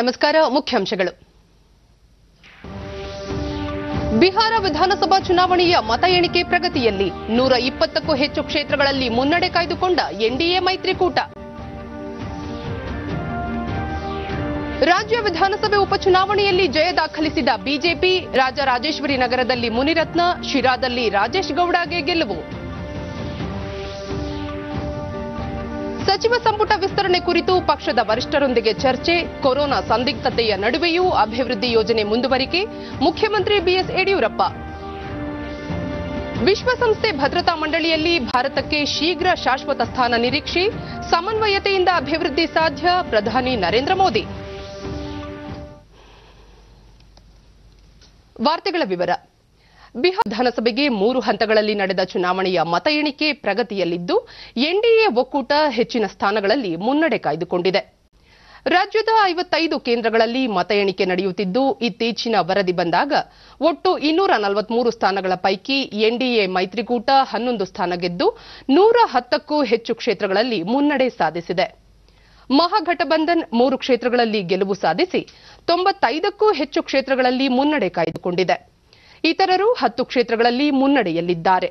ನಮಸ್ಕಾರ. ಮುಖ್ಯಾಂಶಗಳು. ಬಿಹಾರ ವಿಧಾನಸಭಾ ಚುನಾವಣೆಯ ಮತ ಎಣಿಕೆ ಪ್ರಗತಿಯಲ್ಲಿ 120ಕ್ಕೂ ಹೆಚ್ಚು ಕ್ಷೇತ್ರಗಳಲ್ಲಿ ಮುನ್ನಡೆ ಕಾಯ್ದುಕೊಂಡ ಎನ್ಡಿಎ ಮೈತ್ರಿಕೂಟ. ರಾಜ್ಯ ವಿಧಾನಸಭೆ ಉಪಚುನಾವಣೆಯಲ್ಲಿ ಜಯ ದಾಖಲಿಸಿದ ಬಿಜೆಪಿ. ರಾಜರಾಜೇಶ್ವರಿ ನಗರದಲ್ಲಿ ಮುನಿರತ್ನ, ಶಿರಾದಲ್ಲಿ ರಾಜೇಶ್ ಗೌಡಗೆ ಗೆಲುವು. ಸಚಿವ ಸಂಪುಟ ವಿಸ್ತರಣೆ ಕುರಿತು ಪಕ್ಷದ ವರಿಷ್ಠರೊಂದಿಗೆ ಚರ್ಚೆ. ಕೊರೋನಾ ಸಂದಿಗ್ಧತೆಯ ನಡುವೆಯೂ ಅಭಿವೃದ್ಧಿ ಯೋಜನೆ ಮುಂದುವರಿಕೆ. ಮುಖ್ಯಮಂತ್ರಿ ಬಿಎಸ್ ಯಡಿಯೂರಪ್ಪ. ವಿಶ್ವಸಂಸ್ಥೆ ಭದ್ರತಾ ಮಂಡಳಿಯಲ್ಲಿ ಭಾರತಕ್ಕೆ ಶೀಘ್ರ ಶಾಶ್ವತ ಸ್ಥಾನ ನಿರೀಕ್ಷೆ. ಸಮನ್ವಯತೆಯಿಂದ ಅಭಿವೃದ್ಧಿ ಸಾಧ್ಯ. ಪ್ರಧಾನಿ ನರೇಂದ್ರ ಮೋದಿ. ವಾರ್ತೆಗಳ ವಿವರ. ಬಿಹಾರ ವಿಧಾನಸಭೆಗೆ 3 ಹಂತಗಳಲ್ಲಿ ನಡೆದ ಚುನಾವಣೆಯ ಮತ ಎಣಿಕೆ ಪ್ರಗತಿಯಲ್ಲಿದ್ದು, ಎನ್ಡಿಎ ಒಕ್ಕೂಟ ಹೆಚ್ಚಿನ ಸ್ಥಾನಗಳಲ್ಲಿ ಮುನ್ನಡೆ ಕಾಯ್ದುಕೊಂಡಿದೆ. ರಾಜ್ಯದ 55 ಕೇಂದ್ರಗಳಲ್ಲಿ ಮತ ಎಣಿಕೆ ನಡೆಯುತ್ತಿದ್ದು, ಇತ್ತೀಚಿನ ವರದಿ ಬಂದಾಗ ಒಟ್ಟು 243 ಸ್ಥಾನಗಳ ಪೈಕಿ ಎನ್ಡಿಎ ಮೈತ್ರಿಕೂಟ 11 ಸ್ಥಾನ ಗೆದ್ದು 110ಕ್ಕೂ ಹೆಚ್ಚು ಕ್ಷೇತ್ರಗಳಲ್ಲಿ ಮುನ್ನಡೆ ಸಾಧಿಸಿದೆ. ಮಹಾಗಠಬಂಧನ್ 3 ಕ್ಷೇತ್ರಗಳಲ್ಲಿ ಗೆಲುವು ಸಾಧಿಸಿ 95ಕ್ಕೂ ಹೆಚ್ಚು ಕ್ಷೇತ್ರಗಳಲ್ಲಿ ಮುನ್ನಡೆ ಕಾಯ್ದುಕೊಂಡಿದೆ. ಇತರರು 10 ಕ್ಷೇತ್ರಗಳಲ್ಲಿ ಮುನ್ನಡೆಯಲ್ಲಿದ್ದಾರೆ.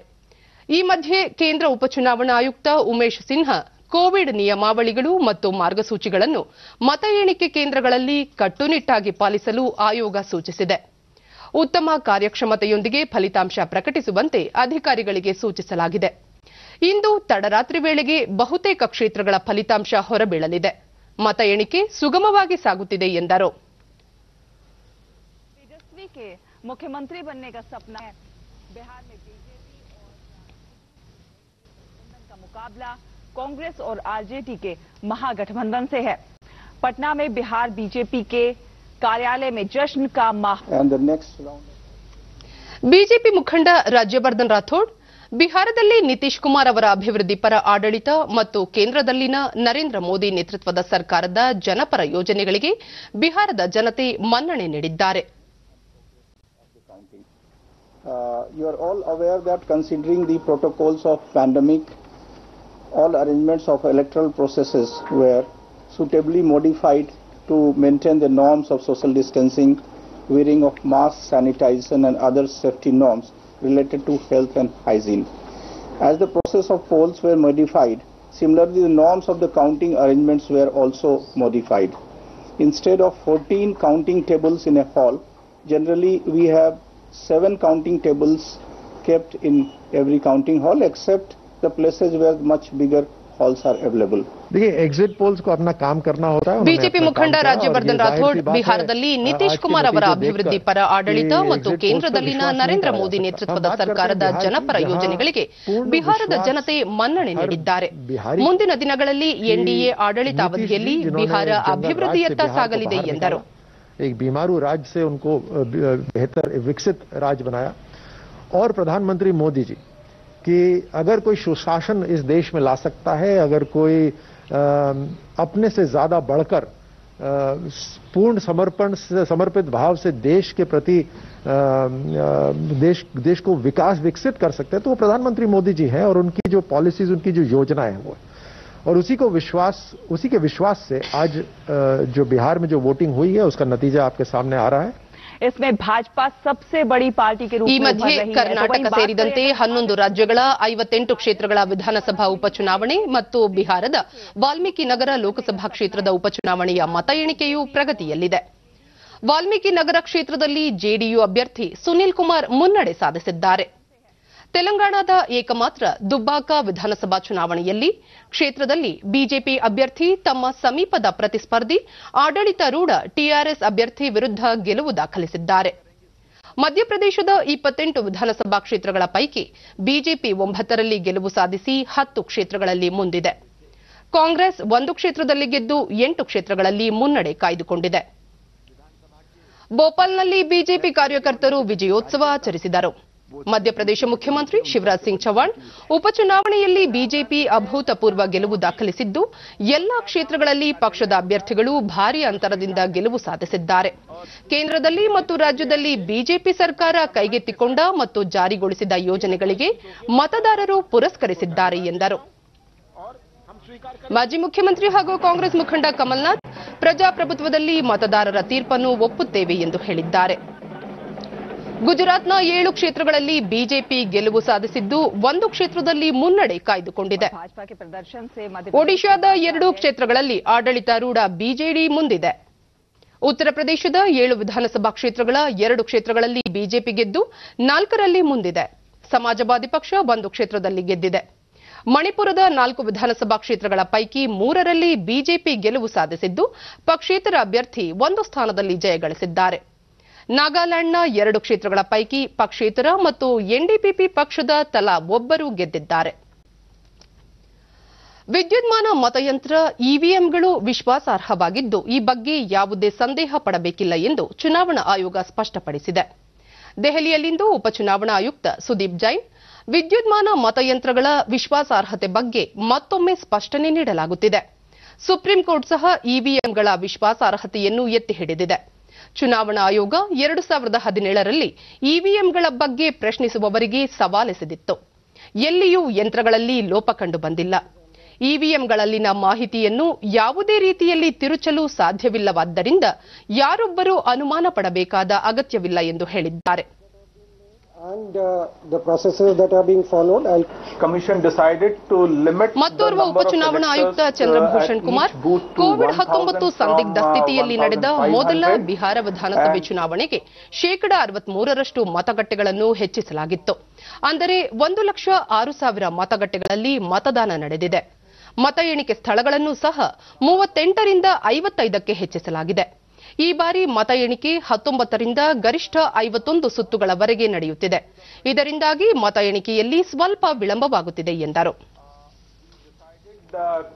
ಈ ಮಧ್ಯೆ ಕೇಂದ್ರ ಉಪಚುನಾವಣಾ ಆಯುಕ್ತ ಉಮೇಶ್ ಸಿನ್ಹಾ ಕೋವಿಡ್ ನಿಯಮಾವಳಿಗಳು ಮತ್ತು ಮಾರ್ಗಸೂಚಿಗಳನ್ನು ಮತ ಎಣಿಕೆ ಕೇಂದ್ರಗಳಲ್ಲಿ ಕಟ್ಟುನಿಟ್ಟಾಗಿ ಪಾಲಿಸಲು ಆಯೋಗ ಸೂಚಿಸಿದೆ. ಉತ್ತಮ ಕಾರ್ಯಕ್ಷಮತೆಯೊಂದಿಗೆ ಫಲಿತಾಂಶ ಪ್ರಕಟಿಸುವಂತೆ ಅಧಿಕಾರಿಗಳಿಗೆ ಸೂಚಿಸಲಾಗಿದೆ. ಇಂದು ತಡರಾತ್ರಿ ವೇಳೆಗೆ ಬಹುತೇಕ ಕ್ಷೇತ್ರಗಳ ಫಲಿತಾಂಶ ಹೊರಬೀಳಲಿದೆ. ಮತ ಎಣಿಕೆ ಸುಗಮವಾಗಿ ಸಾಗುತ್ತಿದೆ ಎಂದರು. मुख्यमंत्री बनने का सपना है. बिहार में बीजेपी और गठबंधन का मुकाबला कांग्रेस और आरजेडी के महागठबंधन से है. पटना में बिहार बीजेपी के कार्यालय में जश्न का माहौल. ಬಿಜೆಪಿ ಮುಖಂಡ ರಾಜ್ಯವರ್ಧನ್ ರಾಥೋಡ್ ಬಿಹಾರದಲ್ಲಿ ನಿತೀಶ್ ಕುಮಾರ್ ಅವರ ಅಭಿವೃದ್ಧಿ ಪರ ಆಡಳಿತ ಮತ್ತು ಕೇಂದ್ರದಲ್ಲಿನ ನರೇಂದ್ರ ಮೋದಿ ನೇತೃತ್ವದ ಸರ್ಕಾರದ ಜನಪರ ಯೋಜನೆಗಳಿಗೆ ಬಿಹಾರದ ಜನತೆ ಮನ್ನಣೆ ನೀಡಿದ್ದಾರೆ. You are all aware that considering the protocols of pandemic, all arrangements of electoral processes were suitably modified to maintain the norms of social distancing, wearing of masks, sanitation and other safety norms related to health and hygiene. As the process of polls were modified, similarly the norms of the counting arrangements were also modified. Instead of 14 counting tables in a hall, generally we have 7 counting tables kept in every counting hall except the places where much bigger halls are available. देखिए exit polls को अपना काम करना होता है. BJP ಮುಖಂಡ ರಾಜ್ಯವರ್ಧನ್ ರಾಥೋಡ್ ಬಿಹಾರದಲ್ಲಿ ನಿತೀಶ್ ಕುಮಾರ್ ಅವರ ಅಭಿವೃದ್ಧಿ ಪರ ಆಡಳಿತ ಮತ್ತು ಕೇಂದ್ರದಲ್ಲಿನ ನರೇಂದ್ರ ಮೋದಿ ನೇತೃತ್ವದ ಸರ್ಕಾರದ ಜನಪರ ಯೋಜನೆಗಳಿಗೆ ಬಿಹಾರದ ಜನತೆ ಮನ್ನಣೆ ನೀಡಿದ್ದಾರೆ. ಮುಂದಿನ ದಿನಗಳಲ್ಲಿ ಎನ್ಡಿಎ ಆಡಳಿತಾವಧಿಯಲ್ಲಿ ಬಿಹಾರ ಅಭಿವೃದ್ಧಿಯತ್ತ ಸಾಗಲಿದೆ ಎಂದರು. एक बीमारू राज्य से उनको बेहतर विकसित राज्य बनाया. और प्रधानमंत्री मोदी जी कि अगर कोई सुशासन इस देश में ला सकता है, अगर कोई अपने से ज्यादा बढ़कर पूर्ण समर्पित भाव से देश के प्रति देश को विकसित कर सकते हैं, तो वो प्रधानमंत्री मोदी जी हैं. और उनकी जो पॉलिसीज, उनकी जो योजनाएं हैं वो, और उसी के विश्वास से आज जो बिहार में जो वोटिंग हुई है उसका नतीजा आपके सामने आ रहा है. इसमें भाजपा सबसे बड़ी पार्टी के रूप में ಈ ಮಧ್ಯೆ ಕರ್ನಾಟಕ ಸೇರಿದಂತೆ 11 ರಾಜ್ಯಗಳ 58 ಕ್ಷೇತ್ರಗಳ ವಿಧಾನಸಭಾ ಉಪಚುನಾವಣೆ ಮತ್ತು ಬಿಹಾರದ ವಾಲ್ಮೀಕಿ ನಗರ ಲೋಕಸಭಾ ಕ್ಷೇತ್ರದ ಉಪಚುನಾವಣೆಯ ಮತ ಎಣಿಕೆಯೂ ಪ್ರಗತಿಯಲ್ಲಿದೆ. ವಾಲ್ಮೀಕಿ ನಗರ ಕ್ಷೇತ್ರದಲ್ಲಿ ಜೆಡಿಯು ಅಭ್ಯರ್ಥಿ ಸುನಿಲ್ ಕುಮಾರ್ ಮುನ್ನಡೆ ಸಾಧಿಸಿದ್ದಾರೆ. ತೆಲಂಗಾಣದ ಏಕಮಾತ್ರ ದುಬ್ಬಾಕ ವಿಧಾನಸಭಾ ಚುನಾವಣೆಯಲ್ಲಿ ಕ್ಷೇತ್ರದಲ್ಲಿ ಬಿಜೆಪಿ ಅಭ್ಯರ್ಥಿ ತಮ್ಮ ಸಮೀಪದ ಪ್ರತಿಸ್ಪರ್ಧಿ ಆಡಳಿತಾರೂಢ ಟಿಆರ್ಎಸ್ ಅಭ್ಯರ್ಥಿ ವಿರುದ್ಧ ಗೆಲುವು ದಾಖಲಿಸಿದ್ದಾರೆ. ಮಧ್ಯಪ್ರದೇಶದ 28 ವಿಧಾನಸಭಾ ಕ್ಷೇತ್ರಗಳ ಪೈಕಿ ಬಿಜೆಪಿ 9ರಲ್ಲಿ ಗೆಲುವು ಸಾಧಿಸಿ 10 ಕ್ಷೇತ್ರಗಳಲ್ಲಿ ಮುಂದಿದೆ. ಕಾಂಗ್ರೆಸ್ 1 ಕ್ಷೇತ್ರದಲ್ಲಿ ಗೆದ್ದು 8 ಕ್ಷೇತ್ರಗಳಲ್ಲಿ ಮುನ್ನಡೆ ಕಾಯ್ದುಕೊಂಡಿದೆ. ಭೋಪಾಲ್ನಲ್ಲಿ ಬಿಜೆಪಿ ಕಾರ್ಯಕರ್ತರು ವಿಜಯೋತ್ಸವ ಆಚರಿಸಿದರು. ಮಧ್ಯಪ್ರದೇಶ ಮುಖ್ಯಮಂತ್ರಿ ಶಿವರಾಜ್ ಸಿಂಗ್ ಚೌಹಾಣ್ ಉಪಚುನಾವಣೆಯಲ್ಲಿ ಬಿಜೆಪಿ ಅಭೂತಪೂರ್ವ ಗೆಲುವು ದಾಖಲಿಸಿದ್ದು, ಎಲ್ಲಾ ಕ್ಷೇತ್ರಗಳಲ್ಲಿ ಪಕ್ಷದ ಅಭ್ಯರ್ಥಿಗಳು ಭಾರೀ ಅಂತರದಿಂದ ಗೆಲುವು ಸಾಧಿಸಿದ್ದಾರೆ. ಕೇಂದ್ರದಲ್ಲಿ ಮತ್ತು ರಾಜ್ಯದಲ್ಲಿ ಬಿಜೆಪಿ ಸರ್ಕಾರ ಕೈಗೆತ್ತಿಕೊಂಡ ಮತ್ತು ಜಾರಿಗೊಳಿಸಿದ ಯೋಜನೆಗಳಿಗೆ ಮತದಾರರು ಪುರಸ್ಕರಿಸಿದ್ದಾರೆ ಎಂದರು. ಮಾಜಿ ಮುಖ್ಯಮಂತ್ರಿ ಹಾಗೂ ಕಾಂಗ್ರೆಸ್ ಮುಖಂಡ ಕಮಲ್ನಾಥ್ ಪ್ರಜಾಪ್ರಭುತ್ವದಲ್ಲಿ ಮತದಾರರ ತೀರ್ಪನ್ನು ಒಪ್ಪುತ್ತೇವೆ ಎಂದು ಹೇಳಿದ್ದಾರೆ. ಗುಜರಾತ್ನ 7 ಕ್ಷೇತ್ರಗಳಲ್ಲಿ ಬಿಜೆಪಿ ಗೆಲುವು ಸಾಧಿಸಿದ್ದು 1 ಕ್ಷೇತ್ರದಲ್ಲಿ ಮುನ್ನಡೆ ಕಾಯ್ದುಕೊಂಡಿದೆ. ಒಡಿಶಾದ 2 ಕ್ಷೇತ್ರಗಳಲ್ಲಿ ಆಡಳಿತಾರೂಢ ಬಿಜೆಡಿ ಮುಂದಿದೆ. ಉತ್ತರ ಪ್ರದೇಶದ 7 ವಿಧಾನಸಭಾ ಕ್ಷೇತ್ರಗಳ 2 ಕ್ಷೇತ್ರಗಳಲ್ಲಿ ಬಿಜೆಪಿ ಗೆದ್ದು 4ರಲ್ಲಿ ಮುಂದಿದೆ. ಸಮಾಜವಾದಿ ಪಕ್ಷ 1 ಕ್ಷೇತ್ರದಲ್ಲಿ ಗೆದ್ದಿದೆ. ಮಣಿಪುರದ 4 ವಿಧಾನಸಭಾ ಕ್ಷೇತ್ರಗಳ ಪೈಕಿ 3ರಲ್ಲಿ ಬಿಜೆಪಿ ಗೆಲುವು ಸಾಧಿಸಿದ್ದು ಪಕ್ಷೇತರ ಅಭ್ಯರ್ಥಿ 1 ಸ್ಥಾನದಲ್ಲಿ ಜಯಗಳಿಸಿದ್ದಾರೆ. ನಾಗಾಲ್ಯಾಂಡ್ನ 2 ಕ್ಷೇತ್ರಗಳ ಪೈಕಿ ಪಕ್ಷೇತರ ಮತ್ತು ಎನ್ಡಿಪಿಪಿ ಪಕ್ಷದ ತಲಾ ಒಬ್ಬರು ಗೆದ್ದಿದ್ದಾರೆ. ವಿದ್ಯುನ್ಮಾನ ಮತಯಂತ್ರ ಇವಿಎಂಗಳು ವಿಶ್ವಾಸಾರ್ಹವಾಗಿದ್ದು ಈ ಬಗ್ಗೆ ಯಾವುದೇ ಸಂದೇಹ ಪಡಬೇಕಿಲ್ಲ ಎಂದು ಚುನಾವಣಾ ಆಯೋಗ ಸ್ಪಷ್ಟಪಡಿಸಿದೆ. ದೆಹಲಿಯಲ್ಲಿಂದು ಉಪಚುನಾವಣಾ ಆಯುಕ್ತ ಸುದೀಪ್ ಜೈನ್ ವಿದ್ಯುನ್ಮಾನ ಮತಯಂತ್ರಗಳ ವಿಶ್ವಾಸಾರ್ಹತೆ ಬಗ್ಗೆ ಮತ್ತೊಮ್ಮೆ ಸ್ಪಷ್ಟನೆ ನೀಡಲಾಗುತ್ತಿದೆ. ಸುಪ್ರೀಂ ಕೋರ್ಟ್ ಸಹ ಇವಿಎಂಗಳ ವಿಶ್ವಾಸಾರ್ಹತೆಯನ್ನು ಎತ್ತಿ ಹಿಡಿದಿದೆ. ಚುನಾವಣಾ ಆಯೋಗ 2017ರಲ್ಲಿ ಇವಿಎಂಗಳ ಬಗ್ಗೆ ಪ್ರಶ್ನಿಸುವವರಿಗೆ ಸವಾಲೆಸೆದಿತ್ತು. ಎಲ್ಲಿಯೂ ಯಂತ್ರಗಳಲ್ಲಿ ಲೋಪ ಕಂಡು ಬಂದಿಲ್ಲ. ಇವಿಎಂಗಳಲ್ಲಿನ ಮಾಹಿತಿಯನ್ನು ಯಾವುದೇ ರೀತಿಯಲ್ಲಿ ತಿರುಚಲು ಸಾಧ್ಯವಿಲ್ಲವಾದ್ದರಿಂದ ಯಾರೊಬ್ಬರೂ ಅನುಮಾನ ಪಡಬೇಕಾದ ಅಗತ್ಯವಿಲ್ಲ ಎಂದು ಹೇಳಿದ್ದಾರೆ. ಮತ್ತೋರ್ವ ಉಪಚುನಾವಣಾ ಆಯುಕ್ತ ಚಂದ್ರಭೂಷಣ್ ಕುಮಾರ್ ಕೋವಿಡ್-19 ಸಂದಿಗ್ಧ ಸ್ಥಿತಿಯಲ್ಲಿ ನಡೆದ ಮೊದಲ ಬಿಹಾರ ವಿಧಾನಸಭೆ ಚುನಾವಣೆಗೆ 63% ಮತಗಟ್ಟೆಗಳನ್ನು ಹೆಚ್ಚಿಸಲಾಗಿತ್ತು. ಅಂದರೆ 1,06,000 ಮತಗಟ್ಟೆಗಳಲ್ಲಿ ಮತದಾನ ನಡೆದಿದೆ. ಮತ ಎಣಿಕೆ ಸ್ಥಳಗಳನ್ನು ಸಹ 38ರಿಂದ 55ಕ್ಕೆ ಹೆಚ್ಚಿಸಲಾಗಿದೆ. ಈ ಬಾರಿ ಮತ ಎಣಿಕೆ 19ರಿಂದ ಗರಿಷ್ಠ 51 ಸುತ್ತುಗಳವರೆಗೆ ನಡೆಯುತ್ತಿದೆ. ಇದರಿಂದಾಗಿ ಮತ ಎಣಿಕೆಯಲ್ಲಿ ಸ್ವಲ್ಪ ವಿಳಂಬವಾಗುತ್ತಿದೆ ಎಂದರು.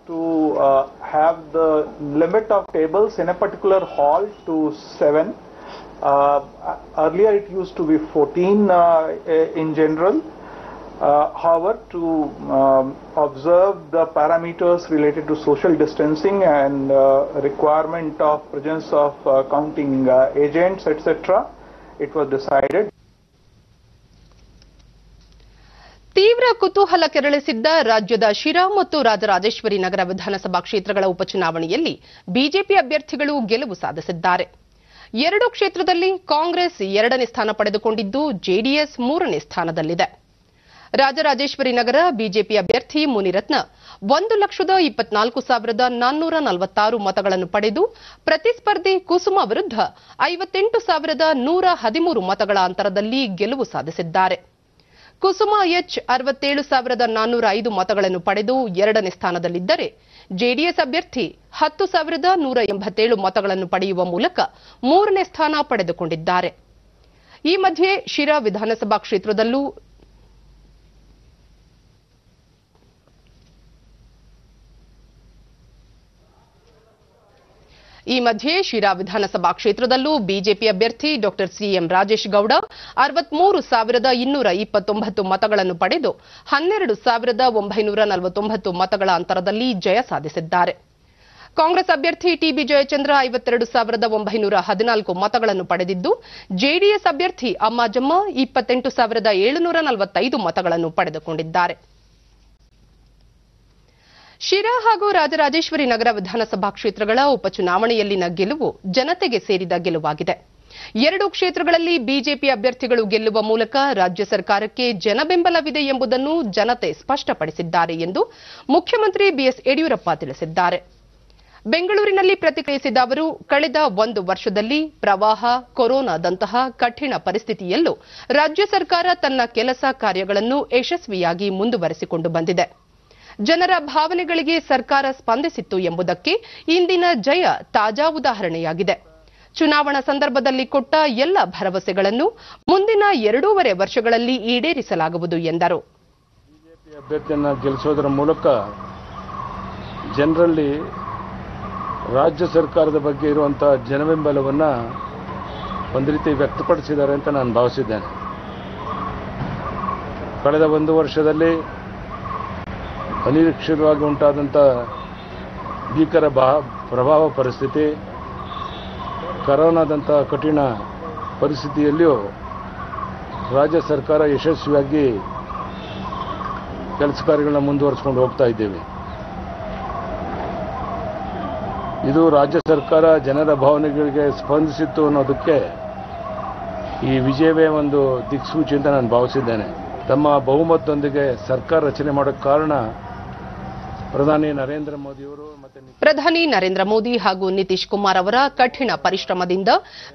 To have the limit of tables in a particular hall to 7. Earlier it used to be 14 in general. However, to observe the parameters related to social distancing and requirement of presence of counting agents, etc., it was decided. ತೀವ್ರ ಕುತೂಹಲ ಕೆರಳಿಸಿದ್ದ ರಾಜ್ಯದ ಶಿರಾ ಮತ್ತು ರಾಜರಾಜೇಶ್ವರಿ ನಗರ ವಿಧಾನಸಭಾ ಕ್ಷೇತ್ರಗಳ ಉಪಚುನಾವಣೆಯಲ್ಲಿ BJP ಅಭ್ಯರ್ಥಿಗಳು ಗೆಲುವು ಸಾಧಿಸಿದ್ದಾರೆ. 2 ಕ್ಷೇತ್ರದಲ್ಲಿ ಕಾಂಗ್ರೆಸ್ 2ನೇ ಸ್ಥಾನ ಪಡೆದುಕೊಂಡಿದ್ದು ಜೆಡಿಎಸ್ 3ನೇ ಸ್ಥಾನದಲ್ಲಿದೆ. ರಾಜರಾಜೇಶ್ವರಿ ನಗರ ಬಿಜೆಪಿ ಅಭ್ಯರ್ಥಿ ಮುನಿರತ್ನ 1,24,446 ಮತಗಳನ್ನು ಪಡೆದು ಪ್ರತಿಸ್ಪರ್ಧಿ ಕುಸುಮ ವಿರುದ್ಧ 58,113 ಮತಗಳ ಅಂತರದಲ್ಲಿ ಗೆಲುವು ಸಾಧಿಸಿದ್ದಾರೆ. ಕುಸುಮ ಎಚ್ 67,405 ಮತಗಳನ್ನು ಪಡೆದು 2ನೇ ಸ್ಥಾನದಲ್ಲಿದ್ದರೆ ಜೆಡಿಎಸ್ ಅಭ್ಯರ್ಥಿ 10,187 ಮತಗಳನ್ನು ಪಡೆಯುವ ಮೂಲಕ 3ನೇ ಸ್ಥಾನ ಪಡೆದುಕೊಂಡಿದ್ದಾರೆ. ಈ ಮಧ್ಯೆ ಶಿರಾ ವಿಧಾನಸಭಾ ಕ್ಷೇತ್ರದಲ್ಲೂ ಬಿಜೆಪಿ ಅಭ್ಯರ್ಥಿ ಡಾ ಸಿಎಂ ರಾಜೇಶ್ ಗೌಡ 63,229 ಮತಗಳನ್ನು ಪಡೆದು 12,949 ಮತಗಳ ಅಂತರದಲ್ಲಿ ಜಯ ಸಾಧಿಸಿದ್ದಾರೆ. ಕಾಂಗ್ರೆಸ್ ಅಭ್ಯರ್ಥಿ ಟಿಬಿ ಜಯಚಂದ್ರ 52,914 ಮತಗಳನ್ನು ಪಡೆದಿದ್ದು ಜೆಡಿಎಸ್ ಅಭ್ಯರ್ಥಿ ಅಮ್ಮಾಜಮ್ಮ 28,745 ಮತಗಳನ್ನು ಪಡೆದುಕೊಂಡಿದ್ದಾರೆ. ಶಿರಾ ಹಾಗೂ ರಾಜರಾಜೇಶ್ವರಿ ನಗರ ವಿಧಾನಸಭಾ ಕ್ಷೇತ್ರಗಳ ಉಪಚುನಾವಣೆಯಲ್ಲಿನ ಗೆಲುವು ಜನತೆಗೆ ಸೇರಿದ ಗೆಲುವಾಗಿದೆ. 2 ಕ್ಷೇತ್ರಗಳಲ್ಲಿ ಬಿಜೆಪಿ ಅಭ್ಯರ್ಥಿಗಳು ಗೆಲ್ಲುವ ಮೂಲಕ ರಾಜ್ಯ ಸರ್ಕಾರಕ್ಕೆ ಜನಬೆಂಬಲವಿದೆ ಎಂಬುದನ್ನು ಜನತೆ ಸ್ಪಷ್ಟಪಡಿಸಿದ್ದಾರೆ ಎಂದು ಮುಖ್ಯಮಂತ್ರಿ ಬಿಎಸ್ ಯಡಿಯೂರಪ್ಪ ತಿಳಿಸಿದ್ದಾರೆ. ಬೆಂಗಳೂರಿನಲ್ಲಿ ಪ್ರತಿಕ್ರಿಯಿಸಿದ ಅವರು, ಕಳೆದ 1 ವರ್ಷದಲ್ಲಿ ಪ್ರವಾಹ, ಕೊರೋನಾದಂತಹ ಕಠಿಣ ಪರಿಸ್ಥಿತಿಯಲ್ಲೂ ರಾಜ್ಯ ಸರ್ಕಾರ ತನ್ನ ಕೆಲಸ ಕಾರ್ಯಗಳನ್ನು ಯಶಸ್ವಿಯಾಗಿ ಮುಂದುವರೆಸಿಕೊಂಡು ಬಂದಿದೆ. ಜನರ ಭಾವನೆಗಳಿಗೆ ಸರ್ಕಾರ ಸ್ಪಂದಿಸಿತ್ತು ಎಂಬುದಕ್ಕೆ ಇಂದಿನ ಜಯ ತಾಜಾ ಉದಾಹರಣೆಯಾಗಿದೆ. ಚುನಾವಣಾ ಸಂದರ್ಭದಲ್ಲಿ ಕೊಟ್ಟ ಎಲ್ಲ ಭರವಸೆಗಳನ್ನು ಮುಂದಿನ 2.5 ವರ್ಷಗಳಲ್ಲಿ ಈಡೇರಿಸಲಾಗುವುದು ಎಂದರು. ಬಿಜೆಪಿ ಅಭ್ಯರ್ಥಿಯನ್ನು ಗೆಲ್ಲಿಸೋದರ ಮೂಲಕ ಜನರಲ್ಲಿ ರಾಜ್ಯ ಸರ್ಕಾರದ ಬಗ್ಗೆ ಇರುವಂತಹ ಜನಬೆಂಬಲವನ್ನು ಒಂದು ರೀತಿ ವ್ಯಕ್ತಪಡಿಸಿದ್ದಾರೆ ಅಂತ ನಾನು ಭಾವಿಸಿದ್ದೇನೆ. ಕಳೆದ 1 ವರ್ಷದಲ್ಲಿ ಅನಿರೀಕ್ಷಿತವಾಗಿ ಉಂಟಾದಂಥ ಭೀಕರ ಪ್ರಭಾವ ಪರಿಸ್ಥಿತಿ, ಕರೋನಾದಂಥ ಕಠಿಣ ಪರಿಸ್ಥಿತಿಯಲ್ಲಿಯೂ ರಾಜ್ಯ ಸರ್ಕಾರ ಯಶಸ್ವಿಯಾಗಿ ಕೆಲಸ ಕಾರ್ಯಗಳನ್ನ ಮುಂದುವರಿಸಿಕೊಂಡು ಹೋಗ್ತಾ ಇದ್ದೇವೆ. ಇದು ರಾಜ್ಯ ಸರ್ಕಾರ ಜನರ ಭಾವನೆಗಳಿಗೆ ಸ್ಪಂದಿಸಿತ್ತು ಅನ್ನೋದಕ್ಕೆ ಈ ವಿಜಯವೇ ಒಂದು ದಿಕ್ಸೂಚಿ ಅಂತ ನಾನು ಭಾವಿಸಿದ್ದೇನೆ. ತಮ್ಮ ಬಹುಮತದೊಂದಿಗೆ ಸರ್ಕಾರ ರಚನೆ ಮಾಡೋಕ್ಕೆ ಕಾರಣ ಪ್ರಧಾನಿ ನರೇಂದ್ರ ಮೋದಿಯವರು ಮತ್ತು ಪ್ರಧಾನಿ ನರೇಂದ್ರ ಮೋದಿ ಹಾಗೂ ನಿತೀಶ್ ಕುಮಾರ್ ಅವರ ಕಠಿಣ ಪರಿಶ್ರಮದಿಂದ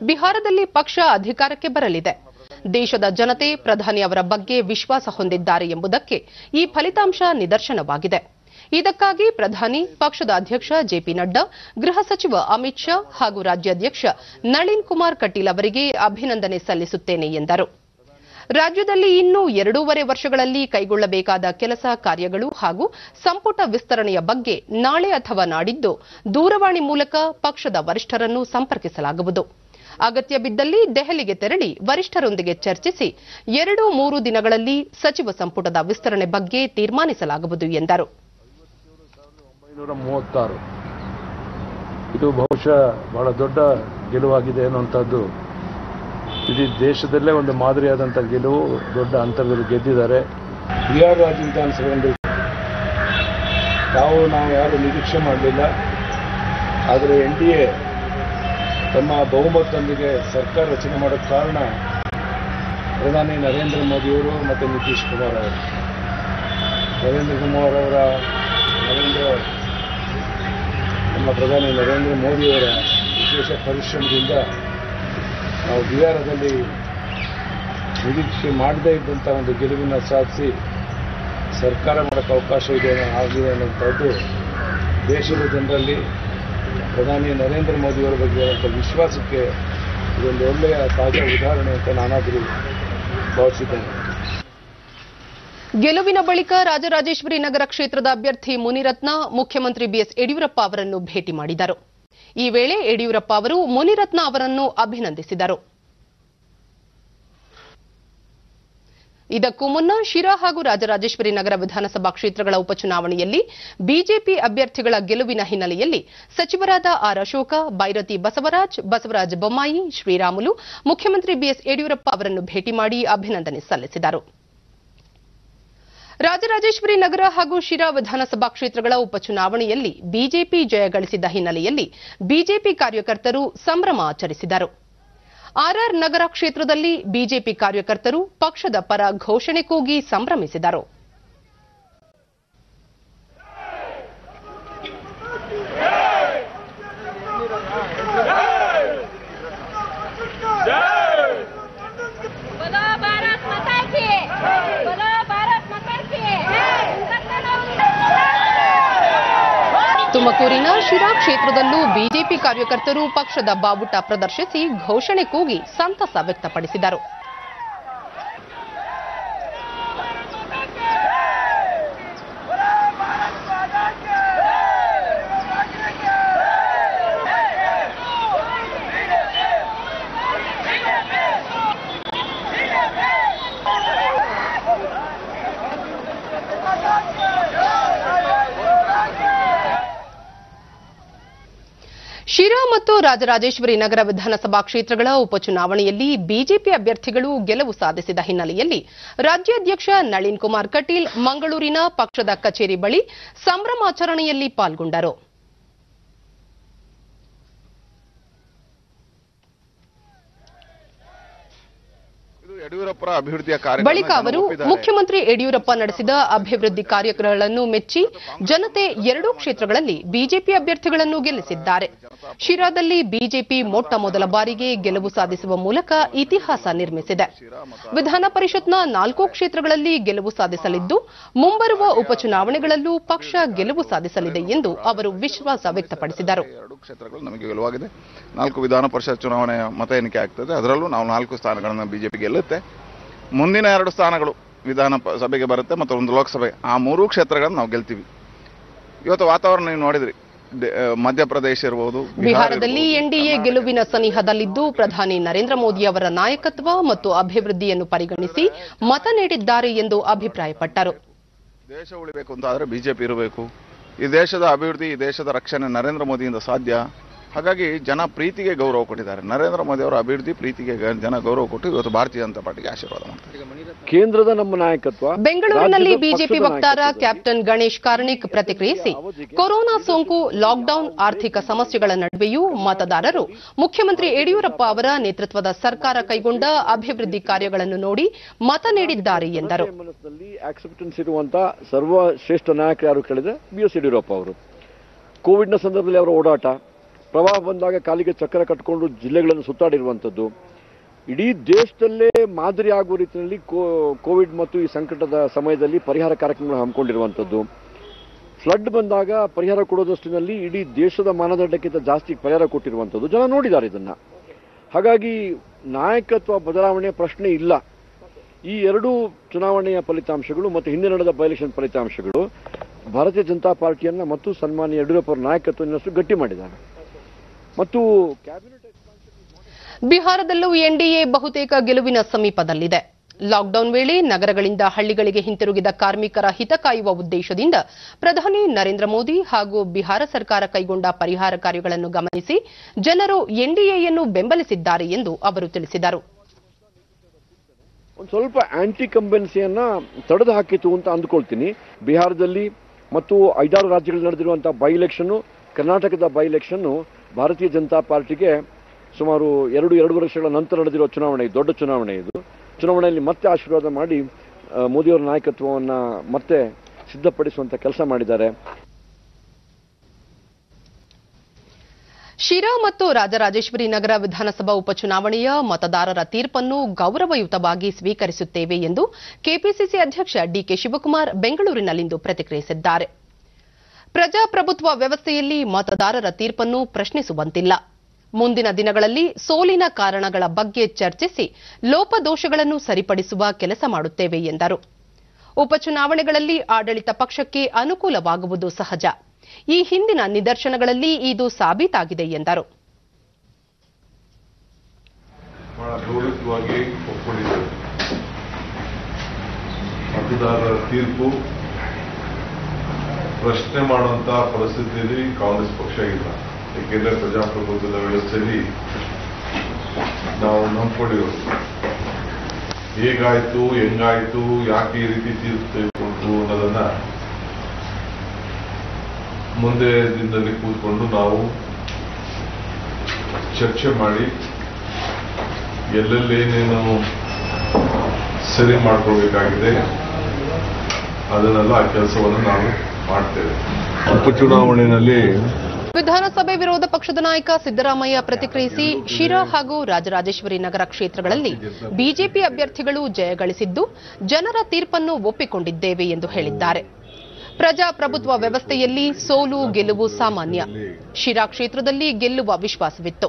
ಬಿಹಾರದಲ್ಲಿ ಪಕ್ಷ ಅಧಿಕಾರಕ್ಕೆ ಬರಲಿದೆ. ದೇಶದ ಜನತೆ ಪ್ರಧಾನಿ ಅವರ ಬಗ್ಗೆ ವಿಶ್ವಾಸ ಹೊಂದಿದ್ದಾರೆ ಎಂಬುದಕ್ಕೆ ಈ ಫಲಿತಾಂಶ ನಿದರ್ಶನವಾಗಿದೆ. ಇದಕ್ಕಾಗಿ ಪ್ರಧಾನಿ, ಪಕ್ಷದ ಅಧ್ಯಕ್ಷ ಜೆಪಿ ನಡ್ಡಾ, ಗೃಹ ಸಚಿವ ಅಮಿತ್ ಶಾ ಹಾಗೂ ರಾಜ್ಯಾಧ್ಯಕ್ಷ ನಳಿನ್ ಕುಮಾರ್ ಕಟೀಲ್ ಅವರಿಗೆ ಅಭಿನಂದನೆ ಸಲ್ಲಿಸುತ್ತೇನೆ ಎಂದರು. ರಾಜ್ಯದಲ್ಲಿ ಇನ್ನೂ 2.5 ವರ್ಷಗಳಲ್ಲಿ ಕೈಗೊಳ್ಳಬೇಕಾದ ಕೆಲಸ ಕಾರ್ಯಗಳು ಹಾಗೂ ಸಂಪುಟ ವಿಸ್ತರಣೆಯ ಬಗ್ಗೆ ನಾಳೆ ಅಥವಾ ನಾಡಿದ್ದು ದೂರವಾಣಿ ಮೂಲಕ ಪಕ್ಷದ ವರಿಷ್ಠರನ್ನು ಸಂಪರ್ಕಿಸಲಾಗುವುದು. ಅಗತ್ಯ ಬಿದ್ದಲ್ಲಿ ದೆಹಲಿಗೆ ತೆರಳಿ ವರಿಷ್ಠರೊಂದಿಗೆ ಚರ್ಚಿಸಿ 2-3 ದಿನಗಳಲ್ಲಿ ಸಚಿವ ಸಂಪುಟದ ವಿಸ್ತರಣೆ ಬಗ್ಗೆ ತೀರ್ಮಾನಿಸಲಾಗುವುದು ಎಂದರು. 936 ಇದು ಬಹುಶಃ ಬಹಳ ದೊಡ್ಡ ಗೆಲುವಾಗಿದೆ ಅನ್ನುವಂಥದ್ದು. ಇಡೀ ದೇಶದಲ್ಲೇ ಒಂದು ಮಾದರಿಯಾದಂಥ ಗೆಲುವು, ದೊಡ್ಡ ಅಂತರದಲ್ಲಿ ಗೆದ್ದಿದ್ದಾರೆ. ಬಿಹಾರ ರಾಜ್ಯ ವಿಧಾನಸಭೆಯಲ್ಲಿ ನಾವು ಯಾರು ನಿರೀಕ್ಷೆ ಮಾಡಲಿಲ್ಲ. ಆದರೆ NDA ತಮ್ಮ ಬಹುಮತದೊಂದಿಗೆ ಸರ್ಕಾರ ರಚನೆ ಮಾಡೋಕ್ಕೆ ಕಾರಣ ಪ್ರಧಾನಿ ನರೇಂದ್ರ ಮೋದಿಯವರು ಮತ್ತು ನಿತೀಶ್ ಕುಮಾರ್ ಅವರು. ನಮ್ಮ ಪ್ರಧಾನಿ ನರೇಂದ್ರ ಮೋದಿಯವರ ವಿಶೇಷ ಪರಿಶ್ರಮದಿಂದ ನಾವು ಬಿಹಾರದಲ್ಲಿ ನಿರೀಕ್ಷೆ ಮಾಡದೇ ಇದ್ದಂಥ ಒಂದು ಗೆಲುವನ್ನು ಸಾಧಿಸಿ ಸರ್ಕಾರ ಮಾಡೋಕ್ಕೆ ಅವಕಾಶ ಆಗಿದೆ ಅನ್ನುವಂಥದ್ದು ದೇಶದ ಜನರಲ್ಲಿ ಪ್ರಧಾನಿ ನರೇಂದ್ರ ಮೋದಿಯವರ ಬಗ್ಗೆ ಇರುವಂಥ ವಿಶ್ವಾಸಕ್ಕೆ ಇದೊಂದು ಒಳ್ಳೆಯ ತಾಜಾ ಉದಾಹರಣೆ ಅಂತ ನಾನಾದರೂ ಭಾವಿಸಿದ್ದೇನೆ. ಗೆಲುವಿನ ಬಳಿಕ ರಾಜರಾಜೇಶ್ವರಿ ನಗರ ಕ್ಷೇತ್ರದ ಅಭ್ಯರ್ಥಿ ಮುನಿರತ್ನ ಮುಖ್ಯಮಂತ್ರಿ ಬಿಎಸ್ ಯಡಿಯೂರಪ್ಪ ಅವರನ್ನು ಭೇಟಿ ಮಾಡಿದರು. ಈ ವೇಳೆ ಯಡಿಯೂರಪ್ಪ ಅವರು ಮುನಿರತ್ನ ಅವರನ್ನು ಅಭಿನಂದಿಸಿದರು. ಇದಕ್ಕೂ ಮುನ್ನ ಶಿರಾ ಹಾಗೂ ರಾಜರಾಜೇಶ್ವರಿ ನಗರ ವಿಧಾನಸಭಾ ಕ್ಷೇತ್ರಗಳ ಉಪಚುನಾವಣೆಯಲ್ಲಿ ಬಿಜೆಪಿ ಅಭ್ಯರ್ಥಿಗಳ ಗೆಲುವಿನ ಹಿನ್ನೆಲೆಯಲ್ಲಿ ಸಚಿವರಾದ ಆರ್ ಅಶೋಕ, ಬೈರತಿ ಬಸವರಾಜ್, ಬಸವರಾಜ ಬೊಮ್ಮಾಯಿ, ಶ್ರೀರಾಮುಲು ಮುಖ್ಯಮಂತ್ರಿ ಬಿಎಸ್ ಯಡಿಯೂರಪ್ಪ ಅವರನ್ನು ಭೇಟಿ ಮಾಡಿ ಅಭಿನಂದನೆ ಸಲ್ಲಿಸಿದರು. ರಾಜರಾಜೇಶ್ವರಿ ನಗರ ಹಾಗೂ ಶಿರಾ ವಿಧಾನಸಭಾ ಕ್ಷೇತ್ರಗಳ ಉಪಚುನಾವಣೆಯಲ್ಲಿ ಬಿಜೆಪಿ ಜಯ ಗಳಿಸಿದ ಹಿನ್ನೆಲೆಯಲ್ಲಿ ಬಿಜೆಪಿ ಕಾರ್ಯಕರ್ತರು ಸಂಭ್ರಮ ಆಚರಿಸಿದರು. ಆರ್ಆರ್ ನಗರ ಕ್ಷೇತ್ರದಲ್ಲಿ ಬಿಜೆಪಿ ಕಾರ್ಯಕರ್ತರು ಪಕ್ಷದ ಪರ ಘೋಷಣೆ ಕೂಗಿ ಸಂಭ್ರಮಿಸಿದರು. ತುಮಕೂರಿನ ಶಿರಾ ಕ್ಷೇತ್ರದಲ್ಲೂ ಬಿಜೆಪಿ ಕಾರ್ಯಕರ್ತರು ಪಕ್ಷದ ಬಾವುಟ ಪ್ರದರ್ಶಿಸಿ ಘೋಷಣೆ ಕೂಗಿ ಸಂತಸ ವ್ಯಕ್ತಪಡಿಸಿದರು. ಶಿರಾ ಮತ್ತು ರಾಜರಾಜೇಶ್ವರಿ ನಗರ ವಿಧಾನಸಭಾ ಕ್ಷೇತ್ರಗಳ ಉಪಚುನಾವಣೆಯಲ್ಲಿ ಬಿಜೆಪಿ ಅಭ್ಯರ್ಥಿಗಳು ಗೆಲುವು ಸಾಧಿಸಿದ ಹಿನ್ನೆಲೆಯಲ್ಲಿ ರಾಜ್ಯಾಧ್ಯಕ್ಷ ನಳಿನ್ ಕುಮಾರ್ ಕಟೀಲ್ ಮಂಗಳೂರಿನ ಪಕ್ಷದ ಕಚೇರಿ ಬಳಿ ಸಂಭ್ರಮಾಚರಣೆಯಲ್ಲಿ ಪಾಲ್ಗೊಂಡರು. ಬಳಿಕ ಅವರು ಮುಖ್ಯಮಂತ್ರಿ ಯಡಿಯೂರಪ್ಪ ನಡೆಸಿದ ಅಭಿವೃದ್ಧಿ ಕಾರ್ಯಗಳನ್ನು ಮೆಚ್ಚಿ ಜನತೆ 2 ಕ್ಷೇತ್ರಗಳಲ್ಲಿ ಬಿಜೆಪಿ ಅಭ್ಯರ್ಥಿಗಳನ್ನು ಗೆಲ್ಲಿಸಿದ್ದಾರೆ. ಶಿರಾದಲ್ಲಿ ಬಿಜೆಪಿ ಮೊಟ್ಟ ಮೊದಲ ಬಾರಿಗೆ ಗೆಲುವು ಸಾಧಿಸುವ ಮೂಲಕ ಇತಿಹಾಸ ನಿರ್ಮಿಸಿದೆ. ವಿಧಾನ ಪರಿಷತ್ನ 4 ಕ್ಷೇತ್ರಗಳಲ್ಲಿ ಗೆಲುವು ಸಾಧಿಸಲಿದ್ದು ಮುಂಬರುವ ಉಪಚುನಾವಣೆಗಳಲ್ಲೂ ಪಕ್ಷ ಗೆಲುವು ಸಾಧಿಸಲಿದೆ ಎಂದು ಅವರು ವಿಶ್ವಾಸ ವ್ಯಕ್ತಪಡಿಸಿದರು. 2 ಕ್ಷೇತ್ರಗಳು ನಮಗೆ ಗೆಲುವಾಗಿದೆ. 4 ವಿಧಾನ ಪರಿಷತ್ ಚುನಾವಣೆ ಮತ ಎಣಿಕೆ ಆಗ್ತದೆ. ಅದರಲ್ಲೂ ನಾವು 4 ಸ್ಥಾನಗಳನ್ನು ಬಿಜೆಪಿ ಗೆಲ್ಲುತ್ತೆ. ಮುಂದಿನ 2 ಸ್ಥಾನಗಳು ವಿಧಾನ ಸಭೆಗೆ ಬರುತ್ತೆ ಮತ್ತು 1 ಲೋಕಸಭೆ. ಆ 3 ಕ್ಷೇತ್ರಗಳನ್ನು ನಾವು ಗೆಲ್ತೀವಿ. ಇವತ್ತು ವಾತಾವರಣ ನೀವು ನೋಡಿದ್ರಿ, ಮಧ್ಯಪ್ರದೇಶ ಇರಬಹುದು. ಬಿಹಾರದಲ್ಲಿ ಎನ್ಡಿಎ ಗೆಲುವಿನ ಸನಿಹದಲ್ಲಿದ್ದು ಪ್ರಧಾನಿ ನರೇಂದ್ರ ಮೋದಿ ಅವರ ನಾಯಕತ್ವ ಮತ್ತು ಅಭಿವೃದ್ಧಿಯನ್ನು ಪರಿಗಣಿಸಿ ಮತ ನೀಡಿದ್ದಾರೆ ಎಂದು ಅಭಿಪ್ರಾಯಪಟ್ಟರು. ದೇಶ ಉಳಿಬೇಕು ಅಂತ ಆದರೆ ಬಿಜೆಪಿ ಇರಬೇಕು. ಈ ದೇಶದ ಅಭಿವೃದ್ಧಿ, ಈ ದೇಶದ ರಕ್ಷಣೆ ನರೇಂದ್ರ ಮೋದಿಯಿಂದ ಸಾಧ್ಯ. ಹಾಗಾಗಿ ಜನ ಪ್ರೀತಿಗೆ ಗೌರವ ಕೊಟ್ಟಿದ್ದಾರೆ. ನರೇಂದ್ರ ಮೋದಿ ಅವರ ಅಭಿವೃದ್ಧಿ ಪ್ರೀತಿಗೆ ಜನ ಗೌರವ ಕೊಟ್ಟು ಇವತ್ತು ಭಾರತೀಯ ಜನತಾ ಪಾರ್ಟಿಗೆ ಆಶೀರ್ವಾದ ಮಾಡ್ತಾರೆ. ಕೇಂದ್ರದ ನಮ್ಮ ನಾಯಕತ್ವ. ಬೆಂಗಳೂರಿನಲ್ಲಿ ಬಿಜೆಪಿ ವಕ್ತಾರ ಕ್ಯಾಪ್ಟನ್ ಗಣೇಶ್ ಕಾರ್ಣಿಕ್ ಪ್ರತಿಕ್ರಿಯಿಸಿ, ಕೊರೋನಾ ಸೋಂಕು, ಲಾಕ್ಡೌನ್, ಆರ್ಥಿಕ ಸಮಸ್ಯೆಗಳ ನಡುವೆಯೂ ಮತದಾರರು ಮುಖ್ಯಮಂತ್ರಿ ಯಡಿಯೂರಪ್ಪ ಅವರ ನೇತೃತ್ವದ ಸರ್ಕಾರ ಕೈಗೊಂಡ ಅಭಿವೃದ್ಧಿ ಕಾರ್ಯಗಳನ್ನು ನೋಡಿ ಮತ ನೀಡಿದ್ದಾರೆ ಎಂದರು. ಆಕ್ಸೆಪ್ಟೆನ್ಸ್ ಇರುವಂತಹ ಸರ್ವಶ್ರೇಷ್ಠ ನಾಯಕರು ಯಾರು ಕೇಳಿದ್ರೆ BS ಯಡಿಯೂರಪ್ಪ ಅವರು. ಕೋವಿಡ್ನ ಸಂದರ್ಭದಲ್ಲಿ ಅವರ ಓಡಾಟ, ಪ್ರವಾಹ ಬಂದಾಗ ಕಾಲಿಗೆ ಚಕ್ರ ಕಟ್ಟಿಕೊಂಡು ಜಿಲ್ಲೆಗಳನ್ನು ಸುತ್ತಾಡಿರುವಂಥದ್ದು, ಇಡೀ ದೇಶದಲ್ಲೇ ಮಾದರಿ ಆಗುವ ರೀತಿಯಲ್ಲಿ ಕೋವಿಡ್ ಮತ್ತು ಈ ಸಂಕಟದ ಸಮಯದಲ್ಲಿ ಪರಿಹಾರ ಕಾರ್ಯಕ್ರಮಗಳನ್ನು ಹಮ್ಮಿಕೊಂಡಿರುವಂಥದ್ದು, ಫ್ಲಡ್ ಬಂದಾಗ ಪರಿಹಾರ ಕೊಡೋ ದೃಷ್ಟಿನಲ್ಲಿ ಇಡೀ ದೇಶದ ಮಾನದಂಡಕ್ಕಿಂತ ಜಾಸ್ತಿ ಪರಿಹಾರ ಕೊಟ್ಟಿರುವಂಥದ್ದು ಜನ ನೋಡಿದ್ದಾರೆ ಇದನ್ನ. ಹಾಗಾಗಿ ನಾಯಕತ್ವ ಬದಲಾವಣೆಯ ಪ್ರಶ್ನೆ ಇಲ್ಲ. ಈ ಎರಡೂ ಚುನಾವಣೆಯ ಫಲಿತಾಂಶಗಳು ಮತ್ತು ಹಿಂದೆ ನಡೆದ ಬೈ ಎಲೆಕ್ಷನ್ ಫಲಿತಾಂಶಗಳು ಭಾರತೀಯ ಜನತಾ ಪಾರ್ಟಿಯನ್ನ ಮತ್ತು ಸನ್ಮಾನ್ಯ ಯಡಿಯೂರಪ್ಪ ಅವರ ನಾಯಕತ್ವ ಇನ್ನಷ್ಟು ಗಟ್ಟಿ ಮಾಡಿದ್ದಾರೆ. ಮತ್ತು ಬಿಹಾರದಲ್ಲೂ ಎನ್ಡಿಎ ಬಹುತೇಕ ಗೆಲುವಿನ ಸಮೀಪದಲ್ಲಿದೆ. ಲಾಕ್ಡೌನ್ ವೇಳೆ ನಗರಗಳಿಂದ ಹಳ್ಳಿಗಳಿಗೆ ಹಿಂತಿರುಗಿದ ಕಾರ್ಮಿಕರ ಹಿತ ಕಾಯುವ ಉದ್ದೇಶದಿಂದ ಪ್ರಧಾನಿ ನರೇಂದ್ರ ಮೋದಿ ಹಾಗೂ ಬಿಹಾರ ಸರ್ಕಾರ ಕೈಗೊಂಡ ಪರಿಹಾರ ಕಾರ್ಯಗಳನ್ನು ಗಮನಿಸಿ ಜನರು ಎನ್ಡಿಎಯನ್ನು ಬೆಂಬಲಿಸಿದ್ದಾರೆ ಎಂದು ಅವರು ತಿಳಿಸಿದರು. ಒಂದು ಸ್ವಲ್ಪ ಆಂಟಿ ಕಂಬೆನ್ಸಿಯನ್ನ ತಡೆದು ಹಾಕಿತು ಅಂತ ಅಂದುಕೊಳ್ತೀನಿ. ಬಿಹಾರದಲ್ಲಿ ಮತ್ತು 5-6 ರಾಜ್ಯಗಳಲ್ಲಿ ನಡೆದಿರುವಂತಹ ಬೈ ಎಲೆಕ್ಷನ್, ಕರ್ನಾಟಕದ ಬೈ ಎಲೆಕ್ಷನ್ ಭಾರತೀಯ ಜನತಾ ಪಾರ್ಟಿಗೆ ಸುಮಾರು 2 ವರ್ಷಗಳ ನಂತರ ನಡೆದಿರುವ ಚುನಾವಣೆ, ದೊಡ್ಡ ಚುನಾವಣೆ ಇದು. ಚುನಾವಣೆಯಲ್ಲಿ ಮತ್ತೆ ಆಶೀರ್ವಾದ ಮಾಡಿ ಮೋದಿಯವರ ನಾಯಕತ್ವವನ್ನು ಮತ್ತೆ ಸಿದ್ಧಪಡಿಸುವಂತ ಕೆಲಸ ಮಾಡಿದ್ದಾರೆ. ಶಿರಾ ಮತ್ತು ರಾಜರಾಜೇಶ್ವರಿ ನಗರ ವಿಧಾನಸಭಾ ಉಪಚುನಾವಣೆಯ ಮತದಾರರ ತೀರ್ಪನ್ನು ಗೌರವಯುತವಾಗಿ ಸ್ವೀಕರಿಸುತ್ತೇವೆ ಎಂದು ಕೆಪಿಸಿಸಿ ಅಧ್ಯಕ್ಷ ಡಿಕೆ ಶಿವಕುಮಾರ್ ಬೆಂಗಳೂರಿನಲ್ಲಿಂದು ಪ್ರತಿಕ್ರಿಯಿಸಿದ್ದಾರೆ. ಪ್ರಜಾಪ್ರಭುತ್ವ ವ್ಯವಸ್ಥೆಯಲ್ಲಿ ಮತದಾರರ ತೀರ್ಪನ್ನು ಪ್ರಶ್ನಿಸುವಂತಿಲ್ಲ. ಮುಂದಿನ ದಿನಗಳಲ್ಲಿ ಸೋಲಿನ ಕಾರಣಗಳ ಬಗ್ಗೆ ಚರ್ಚಿಸಿ ಲೋಪದೋಷಗಳನ್ನು ಸರಿಪಡಿಸುವ ಕೆಲಸ ಮಾಡುತ್ತೇವೆ ಎಂದರು. ಉಪಚುನಾವಣೆಗಳಲ್ಲಿ ಆಡಳಿತ ಪಕ್ಷಕ್ಕೆ ಅನುಕೂಲವಾಗುವುದು ಸಹಜ. ಈ ಹಿಂದಿನ ನಿದರ್ಶನಗಳಲ್ಲಿ ಇದು ಸಾಬೀತಾಗಿದೆ ಎಂದರು. ಮತದಾರರ ತೀರ್ಪು ಪ್ರಶ್ನೆ ಮಾಡುವಂತಹ ಪರಿಸ್ಥಿತಿಯಲ್ಲಿ ಕಾಂಗ್ರೆಸ್ ಪಕ್ಷ ಇಲ್ಲ. ಏಕೆಂದರೆ ಪ್ರಜಾಪ್ರಭುತ್ವದ ವ್ಯವಸ್ಥೆಯಲ್ಲಿ ನಾವು ನಂಬಿಕೊಂಡಿರೋದು ಹೇಗಾಯ್ತು, ಹೆಂಗಾಯ್ತು, ಯಾಕೆ ಈ ರೀತಿ ತೀರ್ಪು ತೆಗೆದುಕೊಂಡು ಅನ್ನೋದನ್ನ ಮುಂದೆ ದಿನದಲ್ಲಿ ಕೂತ್ಕೊಂಡು ನಾವು ಚರ್ಚೆ ಮಾಡಿ ಎಲ್ಲೆಲ್ಲೇನೇನು ಸರಿ ಮಾಡ್ಕೊಳ್ಬೇಕಾಗಿದೆ ಅದನ್ನೆಲ್ಲ ಆ ಕೆಲಸವನ್ನು ನಾವು ಮಾಡ್ತೇವೆ. ಉಪಚುನಾವಣೆಯಲ್ಲಿ ವಿಧಾನಸಭೆ ವಿರೋಧ ಪಕ್ಷದ ನಾಯಕ ಸಿದ್ದರಾಮಯ್ಯ ಪ್ರತಿಕ್ರಿಯಿಸಿ, ಶಿರಾ ಹಾಗೂ ರಾಜರಾಜೇಶ್ವರಿ ನಗರ ಕ್ಷೇತ್ರಗಳಲ್ಲಿ ಬಿಜೆಪಿ ಅಭ್ಯರ್ಥಿಗಳು ಜಯಗಳಿಸಿದ್ದು ಜನರ ತೀರ್ಪನ್ನು ಒಪ್ಪಿಕೊಂಡಿದ್ದೇವೆ ಎಂದು ಹೇಳಿದ್ದಾರೆ. ಪ್ರಜಾಪ್ರಭುತ್ವ ವ್ಯವಸ್ಥೆಯಲ್ಲಿ ಸೋಲು ಗೆಲುವು ಸಾಮಾನ್ಯ. ಶಿರಾ ಕ್ಷೇತ್ರದಲ್ಲಿ ಗೆಲ್ಲುವ ವಿಶ್ವಾಸವಿತ್ತು.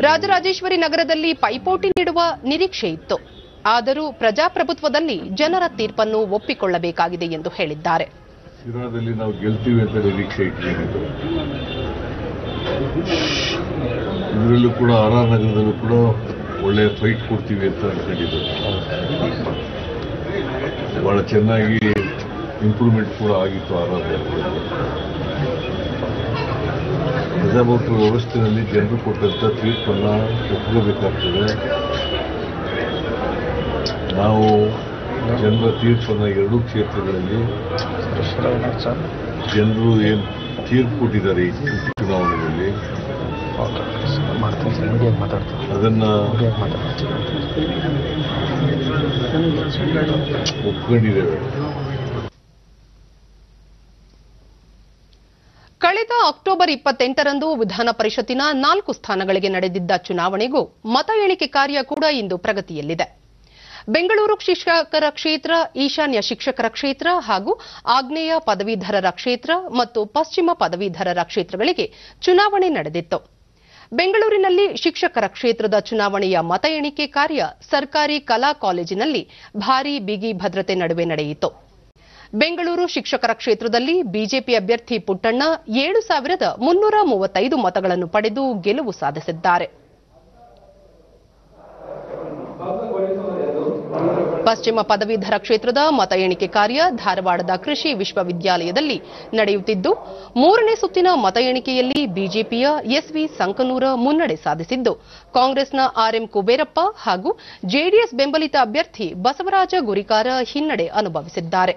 ರಾಜರಾಜೇಶ್ವರಿ ನಗರದಲ್ಲಿ ಪೈಪೋಟಿ ನೀಡುವ ನಿರೀಕ್ಷೆ ಇತ್ತು. ಆದರೂ ಪ್ರಜಾಪ್ರಭುತ್ವದಲ್ಲಿ ಜನರ ತೀರ್ಪನ್ನು ಒಪ್ಪಿಕೊಳ್ಳಬೇಕಾಗಿದೆ ಎಂದು ಹೇಳಿದ್ದಾರೆ. ಶಿರಾದಲ್ಲಿ ನಾವು ಗೆಲ್ತೀವಿ ಅಂತ ನಿರೀಕ್ಷೆ ಇಟ್ಟಿದ್ದೀವಿ. ಇದರಲ್ಲೂ ಕೂಡ RR ನಗರದಲ್ಲೂ ಕೂಡ ಒಳ್ಳೆಯ ಫೈಟ್ ಕೊಡ್ತೀವಿ ಅಂತ ಅನ್ಕೊಂಡಿದ್ದು. ಬಹಳ ಚೆನ್ನಾಗಿ ಇಂಪ್ರೂವ್ಮೆಂಟ್ ಕೂಡ ಆಗಿತ್ತು RR ನಗರದಲ್ಲಿ. ಪ್ರಜಾಪ್ರಭುತ್ವ ವ್ಯವಸ್ಥೆಯಲ್ಲಿ ಜನರು ಕೊಟ್ಟಂತ ತೀರ್ಪನ್ನು ಒಪ್ಪಿಕೊಳ್ಳಬೇಕಾಗ್ತದೆ. ನಾವು ಜನರ ತೀರ್ಪನ್ನು ಎರಡೂ ಕ್ಷೇತ್ರಗಳಲ್ಲಿ ಜನರು ಏನು ತೀರ್ಪು ಕೊಟ್ಟಿದ್ದಾರೆ ಈ ಚುನಾವಣೆಯಲ್ಲಿ ಅದನ್ನ ಒಪ್ಕೊಂಡಿದ್ದೇವೆ. ಕಳೆದ ಅಕ್ಟೋಬರ್ 28ರಂದು ವಿಧಾನ ಪರಿಷತ್ತಿನ 4 ಸ್ಥಾನಗಳಿಗೆ ನಡೆದಿದ್ದ ಚುನಾವಣೆಗೂ ಮತ ಎಣಿಕೆ ಕಾರ್ಯ ಕೂಡ ಇಂದು ಪ್ರಗತಿಯಲ್ಲಿದೆ. ಬೆಂಗಳೂರು ಶಿಕ್ಷಕರ ಕ್ಷೇತ್ರ, ಈಶಾನ್ಯ ಶಿಕ್ಷಕರ ಕ್ಷೇತ್ರ ಹಾಗೂ ಆಗ್ನೇಯ ಪದವೀಧರರ ಕ್ಷೇತ್ರ ಮತ್ತು ಪಶ್ಚಿಮ ಪದವೀಧರರ ಕ್ಷೇತ್ರಗಳಿಗೆ ಚುನಾವಣೆ ನಡೆದಿತ್ತು. ಬೆಂಗಳೂರಿನಲ್ಲಿ ಶಿಕ್ಷಕರ ಕ್ಷೇತ್ರದ ಚುನಾವಣೆಯ ಮತ ಎಣಿಕೆ ಕಾರ್ಯ ಸರ್ಕಾರಿ ಕಲಾ ಕಾಲೇಜಿನಲ್ಲಿ ಭಾರೀ ಬಿಗಿ ಭದ್ರತೆ ನಡುವೆ ನಡೆಯಿತು. ಬೆಂಗಳೂರು ಶಿಕ್ಷಕರ ಕ್ಷೇತ್ರದಲ್ಲಿ ಬಿಜೆಪಿ ಅಭ್ಯರ್ಥಿ ಪುಟ್ಟಣ್ಣ 7,335 ಮತಗಳನ್ನು ಪಡೆದು ಗೆಲುವು ಸಾಧಿಸಿದ್ದಾರೆ. ಪಶ್ಚಿಮ ಪದವೀಧರ ಕ್ಷೇತ್ರದ ಮತ ಎಣಿಕೆ ಕಾರ್ಯ ಧಾರವಾಡದ ಕೃಷಿ ವಿಶ್ವವಿದ್ಯಾಲಯದಲ್ಲಿ ನಡೆಯುತ್ತಿದ್ದು, ಮೂರನೇ ಸುತ್ತಿನ ಮತ ಎಣಿಕೆಯಲ್ಲಿ ಬಿಜೆಪಿಯ ಎಸ್ವಿ ಸಂಕನೂರ ಮುನ್ನಡೆ ಸಾಧಿಸಿದ್ದು, ಕಾಂಗ್ರೆಸ್ನ ಆರ್ಎಂ ಕುಬೇರಪ್ಪ ಹಾಗೂ ಜೆಡಿಎಸ್ ಬೆಂಬಲಿತ ಅಭ್ಯರ್ಥಿ ಬಸವರಾಜ ಗುರಿಕಾರ ಹಿನ್ನಡೆ ಅನುಭವಿಸಿದ್ದಾರೆ.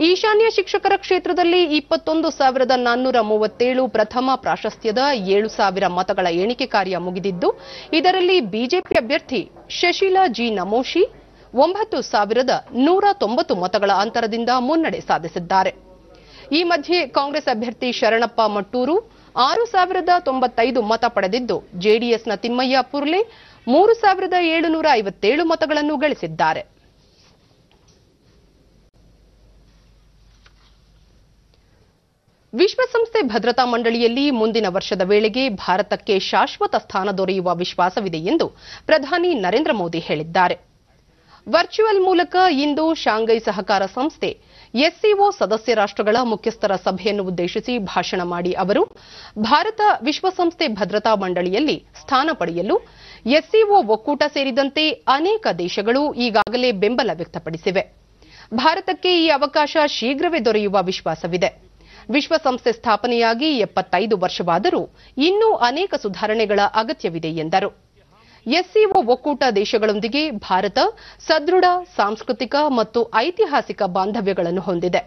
ಈಶಾನ್ಯ ಶಿಕ್ಷಕರ ಕ್ಷೇತ್ರದಲ್ಲಿ 21,437 ಪ್ರಥಮ ಪ್ರಾಶಸ್ತ್ಯದ 7,000 ಮತಗಳ ಎಣಿಕೆ ಕಾರ್ಯ ಮುಗಿದಿದ್ದು, ಇದರಲ್ಲಿ ಬಿಜೆಪಿ ಅಭ್ಯರ್ಥಿ ಶಶೀಲಾ ಜಿ ನಮೋಶಿ 9,190 ಮತಗಳ ಅಂತರದಿಂದ ಮುನ್ನಡೆ ಸಾಧಿಸಿದ್ದಾರೆ. ಈ ಮಧ್ಯೆ ಕಾಂಗ್ರೆಸ್ ಅಭ್ಯರ್ಥಿ ಶರಣಪ್ಪ ಮಟ್ಟೂರು 6,095 ಮತ ಪಡೆದಿದ್ದು, ಜೆಡಿಎಸ್ನ ತಿಮ್ಮಯ್ಯ ಪುರ್ಲೆ 3,757 ಮತಗಳನ್ನು ಗಳಿಸಿದ್ದಾರೆ. ವಿಶ್ವಸಂಸ್ಥೆ ಭದ್ರತಾ ಮಂಡಳಿಯಲ್ಲಿ ಮುಂದಿನ ವರ್ಷದ ವೇಳೆಗೆ ಭಾರತಕ್ಕೆ ಶಾಶ್ವತ ಸ್ಥಾನ ದೊರೆಯುವ ವಿಶ್ವಾಸವಿದೆ ಎಂದು ಪ್ರಧಾನಿ ನರೇಂದ್ರ ಮೋದಿ ಹೇಳಿದ್ದಾರೆ. ವರ್ಚುವಲ್ ಮೂಲಕ ಇಂದು ಶಾಂಘೈ ಸಹಕಾರ ಸಂಸ್ಥೆ ಎಸ್ಸಿಒ ಸದಸ್ಯ ರಾಷ್ಟ್ರಗಳ ಮುಖ್ಯಸ್ಥರ ಸಭೆಯನ್ನು ಉದ್ದೇಶಿಸಿ ಭಾಷಣ ಮಾಡಿ ಅವರು, ಭಾರತ ವಿಶ್ವಸಂಸ್ಥೆ ಭದ್ರತಾ ಮಂಡಳಿಯಲ್ಲಿ ಸ್ಥಾನ ಪಡೆಯಲು ಎಸ್ಸಿಒ ಒಕ್ಕೂಟ ಸೇರಿದಂತೆ ಅನೇಕ ದೇಶಗಳು ಈಗಾಗಲೇ ಬೆಂಬಲ ವ್ಯಕ್ತಪಡಿಸಿವೆ. ಭಾರತಕ್ಕೆ ಈ ಅವಕಾಶ ಶೀಘ್ರವೇ ದೊರೆಯುವ ವಿಶ್ವಾಸವಿದೆ. ವಿಶ್ವಸಂಸ್ಥೆ ಸ್ಥಾಪನೆಯಾಗಿ 75 ವರ್ಷವಾದರೂ ಇನ್ನೂ ಅನೇಕ ಸುಧಾರಣೆಗಳ ಅಗತ್ಯವಿದೆ ಎಂದರು. ಎಸ್ಸಿಒ ಒಕ್ಕೂಟ ದೇಶಗಳೊಂದಿಗೆ ಭಾರತ ಸದೃಢ ಸಾಂಸ್ಕೃತಿಕ ಮತ್ತು ಐತಿಹಾಸಿಕ ಬಾಂಧವ್ಯಗಳನ್ನು ಹೊಂದಿದೆ.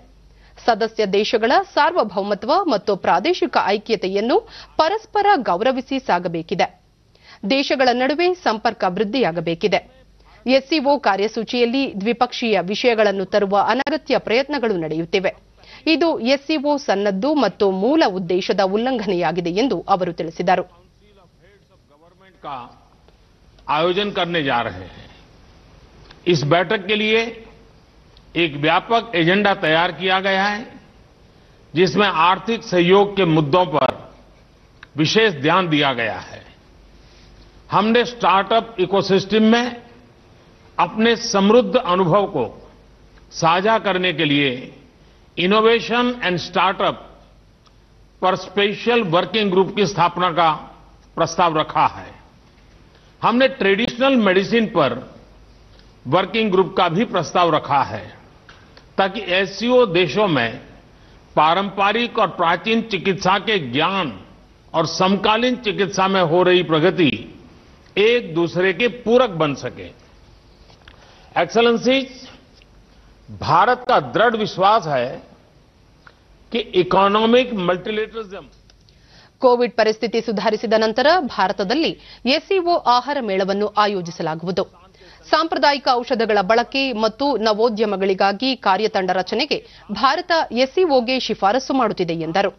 ಸದಸ್ಯ ದೇಶಗಳ ಸಾರ್ವಭೌಮತ್ವ ಮತ್ತು ಪ್ರಾದೇಶಿಕ ಐಕ್ಯತೆಯನ್ನು ಪರಸ್ಪರ ಗೌರವಿಸಿ ಸಾಗಬೇಕಿದೆ. ದೇಶಗಳ ನಡುವೆ ಸಂಪರ್ಕ ವೃದ್ಧಿಯಾಗಬೇಕಿದೆ. ಎಸ್ಸಿಒ ಕಾರ್ಯಸೂಚಿಯಲ್ಲಿ ದ್ವಿಪಕ್ಷೀಯ ವಿಷಯಗಳನ್ನು ತರುವ ಅನಗತ್ಯ ಪ್ರಯತ್ನಗಳು ನಡೆಯುತ್ತಿವೆ. ಇದು ಎಸ್ಸಿಒ ಸನ್ನದ್ದು ಮತ್ತು ಮೂಲ ಉದ್ದೇಶದ ಉಲ್ಲಂಘನೆಯಾಗಿದೆ ಎಂದು ಅವರು ತಿಳಿಸಿದರು. आयोजन करने जा रहे हैं. इस बैठक के लिए एक व्यापक एजेंडा तैयार किया गया है, जिसमें आर्थिक सहयोग के मुद्दों पर विशेष ध्यान दिया गया है. हमने स्टार्टअप इकोसिस्टम में अपने समृद्ध अनुभव को साझा करने के लिए इनोवेशन एंड स्टार्टअप पर स्पेशल वर्किंग ग्रुप की स्थापना का प्रस्ताव रखा है. हमने ट्रेडिशनल मेडिसिन पर वर्किंग ग्रुप का भी प्रस्ताव रखा है, ताकि एससीओ देशों में पारंपरिक और प्राचीन चिकित्सा के ज्ञान और समकालीन चिकित्सा में हो रही प्रगति एक दूसरे के पूरक बन सके. एक्सेलेंसीज, भारत का दृढ़ विश्वास है कि इकोनॉमिक मल्टीलेटरलिज्म ಕೋವಿಡ್ ಪರಿಸ್ಥಿತಿ ಸುಧಾರಿಸಿದ ನಂತರ ಭಾರತದಲ್ಲಿ ಎಸ್ಸಿಒ ಆಹಾರ ಮೇಳವನ್ನು ಆಯೋಜಿಸಲಾಗುವುದು. ಸಾಂಪ್ರದಾಯಿಕ ಔಷಧಗಳ ಬಳಕೆ ಮತ್ತು ನವೋದ್ಯಮಗಳಿಗಾಗಿ ಕಾರ್ಯತಂಡ ರಚನೆಗೆ ಭಾರತ ಎಸ್ಸಿಒಗೆ ಶಿಫಾರಸು ಮಾಡುತ್ತಿದೆ ಎಂದರು.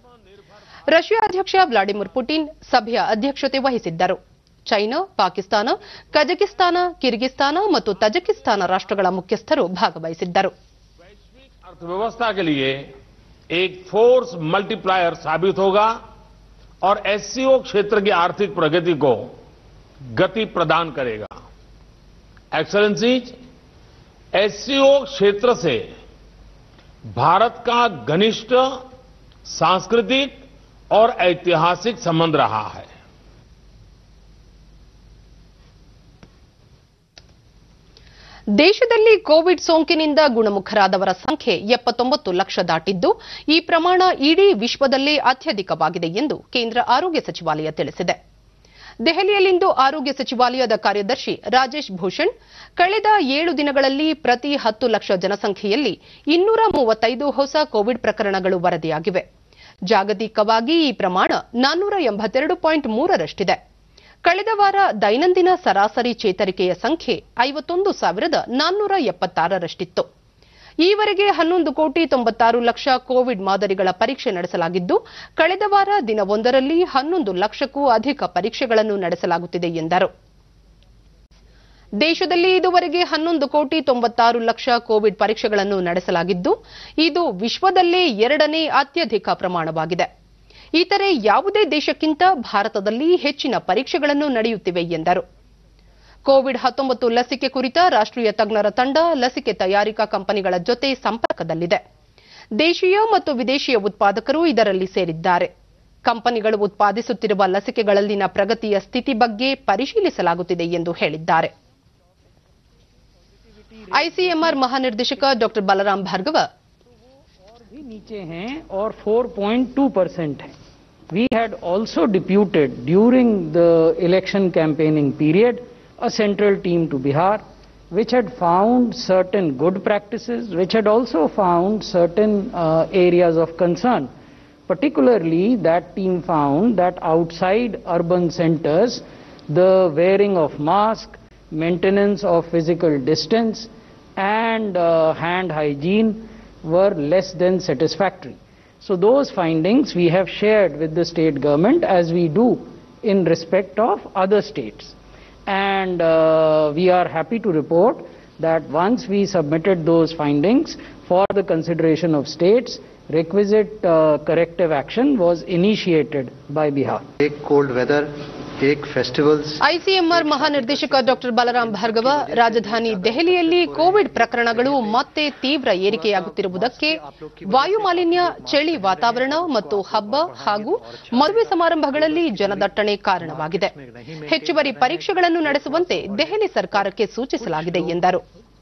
ರಷ್ಯಾ ಅಧ್ಯಕ್ಷ ವ್ಲಾಡಿಮಿರ್ ಪುಟಿನ್ ಸಭೆಯ ಅಧ್ಯಕ್ಷತೆ ವಹಿಸಿದ್ದರು. ಚೈನಾ, ಪಾಕಿಸ್ತಾನ, ಕಜಕಿಸ್ತಾನ, ಕಿರ್ಗಿಸ್ತಾನ ಮತ್ತು ತಜಕಿಸ್ತಾನ ರಾಷ್ಟ್ರಗಳ ಮುಖ್ಯಸ್ಥರು ಭಾಗವಹಿಸಿದ್ದರು. वैश्विक अर्थव्यवस्था के लिए एक फोर्स मल्टीप्लायर साबित होगा और एससीओ क्षेत्र की आर्थिक प्रगति को गति प्रदान करेगा. एक्सेलेंसीज, एससीओ क्षेत्र से भारत का घनिष्ठ सांस्कृतिक और ऐतिहासिक संबंध रहा है. ದೇಶದಲ್ಲಿ ಕೋವಿಡ್ ಸೋಂಕಿನಿಂದ ಗುಣಮುಖರಾದವರ ಸಂಖ್ಯೆ 79 ಲಕ್ಷ ದಾಟಿದ್ದು, ಈ ಪ್ರಮಾಣ ಇಡೀ ವಿಶ್ವದಲ್ಲೇ ಅತ್ಯಧಿಕವಾಗಿದೆ ಎಂದು ಕೇಂದ್ರ ಆರೋಗ್ಯ ಸಚಿವಾಲಯ ತಿಳಿಸಿದೆ. ದೆಹಲಿಯಲ್ಲಿಂದು ಆರೋಗ್ಯ ಸಚಿವಾಲಯದ ಕಾರ್ಯದರ್ಶಿ ರಾಜೇಶ್ ಭೂಷಣ್, ಕಳೆದ 7 ದಿನಗಳಲ್ಲಿ ಪ್ರತಿ 10 ಲಕ್ಷ ಜನಸಂಖ್ಯೆಯಲ್ಲಿ 235 ಹೊಸ ಕೋವಿಡ್ ಪ್ರಕರಣಗಳು ವರದಿಯಾಗಿವೆ. ಜಾಗತಿಕವಾಗಿ ಈ ಪ್ರಮಾಣ 482.3ರಷ್ಟಿದೆ. ಕಳೆದ ವಾರ ದೈನಂದಿನ ಸರಾಸರಿ ಚೇತರಿಕೆಯ ಸಂಖ್ಯೆ 51,476ರಷ್ಟಿತ್ತು. ಈವರೆಗೆ 11,96,00,000 ಕೋವಿಡ್ ಮಾದರಿಗಳ ಪರೀಕ್ಷೆ ನಡೆಸಲಾಗಿದ್ದು, ಕಳೆದ ವಾರ ದಿನವೊಂದರಲ್ಲಿ 11 ಲಕ್ಷಕ್ಕೂ ಅಧಿಕ ಪರೀಕ್ಷೆಗಳನ್ನು ನಡೆಸಲಾಗುತ್ತಿದೆ ಎಂದರು. ದೇಶದಲ್ಲಿ ಇದುವರೆಗೆ 11,96,00,000 ಕೋವಿಡ್ ಪರೀಕ್ಷೆಗಳನ್ನು ನಡೆಸಲಾಗಿದ್ದು, ಇದು ವಿಶ್ವದಲ್ಲೇ 2ನೇ ಅತ್ಯಧಿಕ ಪ್ರಮಾಣವಾಗಿದೆ. ಇತರೆ ಯಾವುದೇ ದೇಶಕ್ಕಿಂತ ಭಾರತದಲ್ಲಿ ಹೆಚ್ಚಿನ ಪರೀಕ್ಷೆಗಳನ್ನು ನಡೆಯುತ್ತಿವೆ ಎಂದರು. ಕೋವಿಡ್-19 ಲಸಿಕೆ ಕುರಿತ ರಾಷ್ಟ್ರೀಯ ತಜ್ಞರ ತಂಡ ಲಸಿಕೆ ತಯಾರಿಕಾ ಕಂಪನಿಗಳ ಜೊತೆ ಸಂಪರ್ಕದಲ್ಲಿದೆ. ದೇಶೀಯ ಮತ್ತು ವಿದೇಶಿಯ ಉತ್ಪಾದಕರು ಇದರಲ್ಲಿ ಸೇರಿದ್ದಾರೆ. ಕಂಪನಿಗಳು ಉತ್ಪಾದಿಸುತ್ತಿರುವ ಲಸಿಕೆಗಳಲ್ಲಿನ ಪ್ರಗತಿಯ ಸ್ಥಿತಿ ಬಗ್ಗೆ ಪರಿಶೀಲಿಸಲಾಗುತ್ತಿದೆ ಎಂದು ಹೇಳಿದ್ದಾರೆ. आईसीएमआर महानिर्देशक डॉक्टर बलराम भार्गव भी नीचे हैं और 4.2% है. We had also deputed during the election campaigning period a central team to Bihar, which had found certain good practices, which had also found certain areas of concern. Particularly, that team found that outside urban centers, the wearing of mask, maintenance of physical distance, and hand hygiene were less than satisfactory. So those findings we have shared with the state government as we do in respect of other states. And we are happy to report that once we submitted those findings for the consideration of states, requisite corrective action was initiated by Bihar. Take cold weather, take festivals. ICMR ಮಹಾನಿರ್ದೇಶಕ doctor Balram Bhargava ರಾಜಧಾನಿ ದೆಹಲಿಯಲ್ಲಿ Covid ಪ್ರಕರಣಗಳು ಮತ್ತೆ ತೀವ್ರ ಏರಿಕೆಯಾಗುತ್ತಿರುವುದಕ್ಕೆ ವಾಯು ಮಾಲಿನ್ಯ, ಚಳಿ ವಾತಾವರಣ ಮತ್ತು ಹಬ್ಬ ಹಾಗೂ ಮದುವೆ ಸಮಾರಂಭಗಳಲ್ಲಿ ಜನದಟ್ಟಣೆ ಕಾರಣವಾಗಿದೆ. ಹೆಚ್ಚುವರಿ ಪರೀಕ್ಷೆಗಳನ್ನು ನಡೆಸುವಂತೆ ದೆಹಲಿ ಸರ್ಕಾರಕ್ಕೆ ಸೂಚಿಸಲಾಗಿದೆ ಎಂದರು.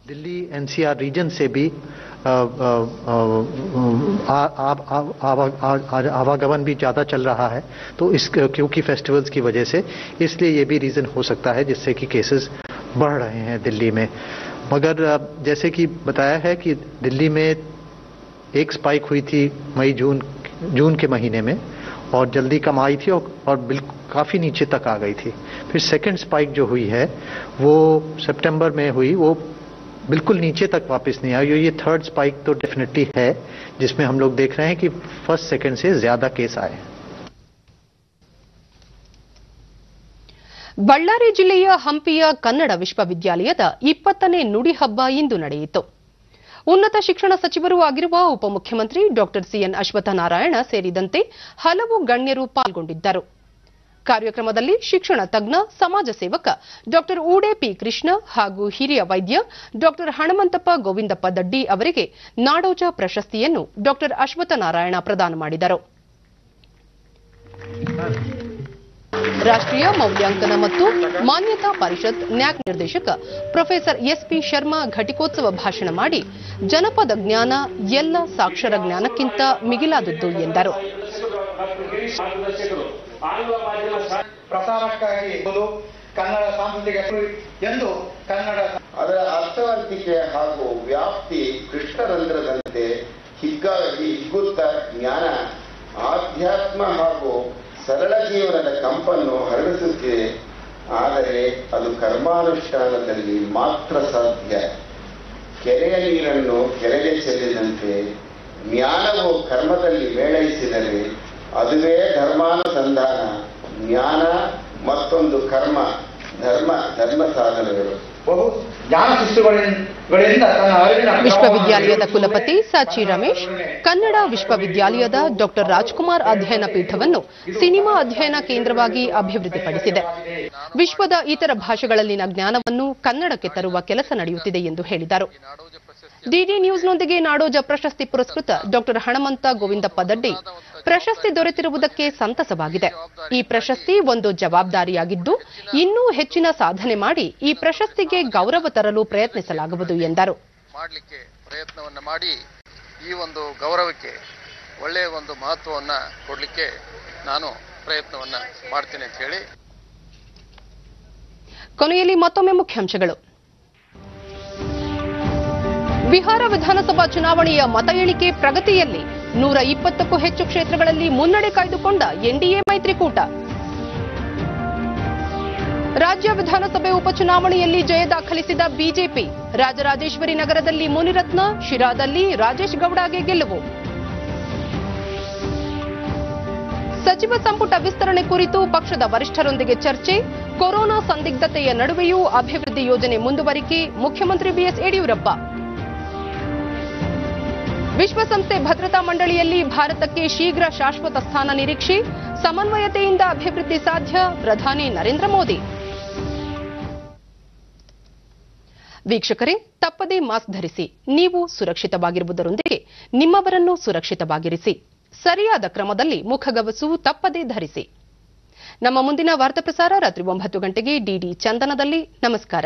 दिल्ली एनसीआर रीजन से भी आवागमन भी ज़्यादा चल रहा है, तो इस क्योंकि फेस्टिवल्स की वजह से, इसलिए ये भी रीज़न हो सकता है जिससे कि केसेस बढ़ रहे हैं दिल्ली में. मगर जैसे कि बताया है कि दिल्ली में एक स्पाइक हुई थी मई जून के महीने में और जल्दी कम आई थी और बिल्कुल काफ़ी नीचे तक आ गई थी. फिर सेकेंड स्पाइक जो हुई है वो सितंबर में हुई, वो बिल्कुल नीचे तक वापस नहीं आई. ये थर्ड स्पाइक तो डेफिनेटली है जिसमें हम लोग देख रहे हैं कि फर्स्ट सेकंड से ज्यादा केस आए. ಬಳ್ಳಾರಿ ಜಿಲ್ಲೆಯ ಹಂಪಿಯ ಕನ್ನಡ ವಿಶ್ವವಿದ್ಯಾಲಯದ 20ನೇ ನುಡಿ ಹಬ್ಬ ಇಂದು ನಡೆಯಿತು. ಉನ್ನತ ಶಿಕ್ಷಣ ಸಚಿವರೂ ಆಗಿರುವ ಉಪಮುಖ್ಯಮಂತ್ರಿ ಡಾಕ್ಟರ್ ಸಿಎನ್ ಅಶ್ವತ್ಥನಾರಾಯಣ ಸೇರಿದಂತೆ ಹಲವು ಗಣ್ಯರು ಪಾಲ್ಗೊಂಡಿದ್ದರು. ಕಾರ್ಯಕ್ರಮದಲ್ಲಿ ಶಿಕ್ಷಣ ತಜ್ಞ, ಸಮಾಜ ಸೇವಕ ಡಾಕ್ಟರ್ ಊಡೆ ಪಿ ಕೃಷ್ಣ ಹಾಗೂ ಹಿರಿಯ ವೈದ್ಯ ಡಾಕ್ಟರ್ ಹಣಮಂತಪ್ಪ ಗೋವಿಂದಪ್ಪ ದಡ್ಡಿ ಅವರಿಗೆ ನಾಡೋಜ ಪ್ರಶಸ್ತಿಯನ್ನು ಡಾಕ್ಟರ್ ಅಶ್ವತ್ಥನಾರಾಯಣ ಪ್ರದಾನ ಮಾಡಿದರು. ರಾಷ್ಟ್ರೀಯ ಮೌಲ್ಯಾಂಕನ ಮತ್ತು ಮಾನ್ಯತಾ ಪರಿಷತ್ ನ್ಯಾಕ್ ನಿರ್ದೇಶಕ ಪ್ರೊಫೆಸರ್ ಎಸ್ಪಿ ಶರ್ಮಾ ಘಟಿಕೋತ್ಸವ ಭಾಷಣ ಮಾಡಿ ಜನಪದ ಜ್ಞಾನ ಎಲ್ಲ ಸಾಕ್ಷರ ಜ್ಞಾನಕ್ಕಿಂತ ಮಿಗಿಲಾದದ್ದು ಎಂದರು. ಪ್ರಸಾರಕ್ಕಾಗಿ ಕನ್ನಡ ಸಾಂಸ್ಕೃತಿಕ ಎಂದು ಕನ್ನಡ ಅದರ ಅರ್ಥವಂತಿಕೆ ಹಾಗೂ ವ್ಯಾಪ್ತಿ ಕೃಷ್ಣರಂಧ್ರದಂತೆ ಹಿಗ್ಗುತ್ತ ಜ್ಞಾನ, ಆಧ್ಯಾತ್ಮ ಹಾಗೂ ಸರಳ ಜೀವನದ ಕಂಪನ್ನು ಹರಡಿಸುತ್ತಿದೆ. ಆದರೆ ಅದು ಕರ್ಮಾನುಷ್ಠಾನದಲ್ಲಿ ಮಾತ್ರ ಸಾಧ್ಯ. ಕೆರೆಯ ನೀರನ್ನು ಕೆರೆಗೆ ಚೆಲ್ಲಿದಂತೆ ಜ್ಞಾನವು ಕರ್ಮದಲ್ಲಿ ಮೇಳೈಸಿದರೆ ಅದುವೇ ಧರ್ಮಾನುಸಂಧಾನ. ಜ್ಞಾನ ಮತ್ತೊಂದು ಕರ್ಮ, ಧರ್ಮ ಸಾಧನಗಳು. ವಿಶ್ವವಿದ್ಯಾಲಯದ ಕುಲಪತಿ ಸಾಚಿ ರಮೇಶ್ ಕನ್ನಡ ವಿಶ್ವವಿದ್ಯಾಲಯದ ಡಾಕ್ಟರ್ ರಾಜ್ಕುಮಾರ್ ಅಧ್ಯಯನ ಪೀಠವನ್ನು ಸಿನಿಮಾ ಅಧ್ಯಯನ ಕೇಂದ್ರವಾಗಿ ಅಭಿವೃದ್ಧಿಪಡಿಸಿದೆ. ವಿಶ್ವದ ಇತರ ಭಾಷೆಗಳಲ್ಲಿನ ಜ್ಞಾನವನ್ನು ಕನ್ನಡಕ್ಕೆ ತರುವ ಕೆಲಸ ನಡೆಯುತ್ತಿದೆ ಎಂದು ಹೇಳಿದರು. ಡಿಡಿ ನ್ಯೂಸ್ನೊಂದಿಗೆ ನಾಡೋಜ ಪ್ರಶಸ್ತಿ ಪುರಸ್ಕೃತ ಡಾಕ್ಟರ್ ಹಣಮಂತ ಗೋವಿಂದಪ್ಪ ದಡ್ಡಿ ಪ್ರಶಸ್ತಿ ದೊರೆತಿರುವುದಕ್ಕೆ ಸಂತಸವಾಗಿದೆ. ಈ ಪ್ರಶಸ್ತಿ ಒಂದು ಜವಾಬ್ದಾರಿಯಾಗಿದ್ದು ಇನ್ನೂ ಹೆಚ್ಚಿನ ಸಾಧನೆ ಮಾಡಿ ಈ ಪ್ರಶಸ್ತಿಗೆ ಗೌರವ ತರಲು ಪ್ರಯತ್ನಿಸಲಾಗುವುದು ಎಂದರು. ಮಾಡಲಿಕ್ಕೆ ಪ್ರಯತ್ನವನ್ನು ಮಾಡಿ ಈ ಒಂದು ಗೌರವಕ್ಕೆ ಒಳ್ಳೆಯ ಒಂದು ಮಹತ್ವವನ್ನು ಕೊಡಲಿಕ್ಕೆ ನಾನು ಪ್ರಯತ್ನವನ್ನ ಮಾಡ್ತೀನಿ ಅಂತ ಹೇಳಿ. ಕೊನೆಯಲ್ಲಿ ಮತ್ತೊಮ್ಮೆ ಮುಖ್ಯಾಂಶಗಳು. ಬಿಹಾರ ವಿಧಾನಸಭಾ ಚುನಾವಣೆಯ ಮತ ಎಣಿಕೆ ಪ್ರಗತಿಯಲ್ಲಿ 120ಕ್ಕೂ ಹೆಚ್ಚು ಕ್ಷೇತ್ರಗಳಲ್ಲಿ ಮುನ್ನಡೆ ಕಾಯ್ದುಕೊಂಡ ಎನ್ಡಿಎ ಮೈತ್ರಿಕೂಟ. ರಾಜ್ಯ ವಿಧಾನಸಭೆ ಉಪಚುನಾವಣೆಯಲ್ಲಿ ಜಯ ದಾಖಲಿಸಿದ ಬಿಜೆಪಿ. ರಾಜರಾಜೇಶ್ವರಿ ನಗರದಲ್ಲಿ ಮುನಿರತ್ನ, ಶಿರಾದಲ್ಲಿ ರಾಜೇಶ್ ಗೌಡಗೆ ಗೆಲುವು. ಸಚಿವ ಸಂಪುಟ ವಿಸ್ತರಣೆ ಕುರಿತು ಪಕ್ಷದ ವರಿಷ್ಠರೊಂದಿಗೆ ಚರ್ಚೆ. ಕೊರೋನಾ ಸಂದಿಗ್ಧತೆಯ ನಡುವೆಯೂ ಅಭಿವೃದ್ಧಿ ಯೋಜನೆ ಮುಂದುವರಿಕೆ. ಮುಖ್ಯಮಂತ್ರಿ ಬಿಎಸ್ ಯಡಿಯೂರಪ್ಪ. ವಿಶ್ವಸಂಸ್ಥೆ ಭದ್ರತಾ ಮಂಡಳಿಯಲ್ಲಿ ಭಾರತಕ್ಕೆ ಶೀಘ್ರ ಶಾಶ್ವತ ಸ್ಥಾನ ನಿರೀಕ್ಷೆ. ಸಮನ್ವಯತೆಯಿಂದ ಅಭಿವೃದ್ಧಿ ಸಾಧ್ಯ. ಪ್ರಧಾನಿ ನರೇಂದ್ರ ಮೋದಿ. ವೀಕ್ಷಕರೇ, ತಪ್ಪದೇ ಮಾಸ್ಕ್ ಧರಿಸಿ. ನೀವು ಸುರಕ್ಷಿತವಾಗಿರುವುದರೊಂದಿಗೆ ನಿಮ್ಮವರನ್ನು ಸುರಕ್ಷಿತವಾಗಿರಿಸಿ. ಸರಿಯಾದ ಕ್ರಮದಲ್ಲಿ ಮುಖಗವಸು ತಪ್ಪದೇ ಧರಿಸಿ. ನಮ್ಮ ಮುಂದಿನ ವಾರ್ತಾ ಪ್ರಸಾರ ರಾತ್ರಿ 9 ಗಂಟೆಗೆ ಡಿಡಿ ಚಂದನದಲ್ಲಿ. ನಮಸ್ಕಾರ.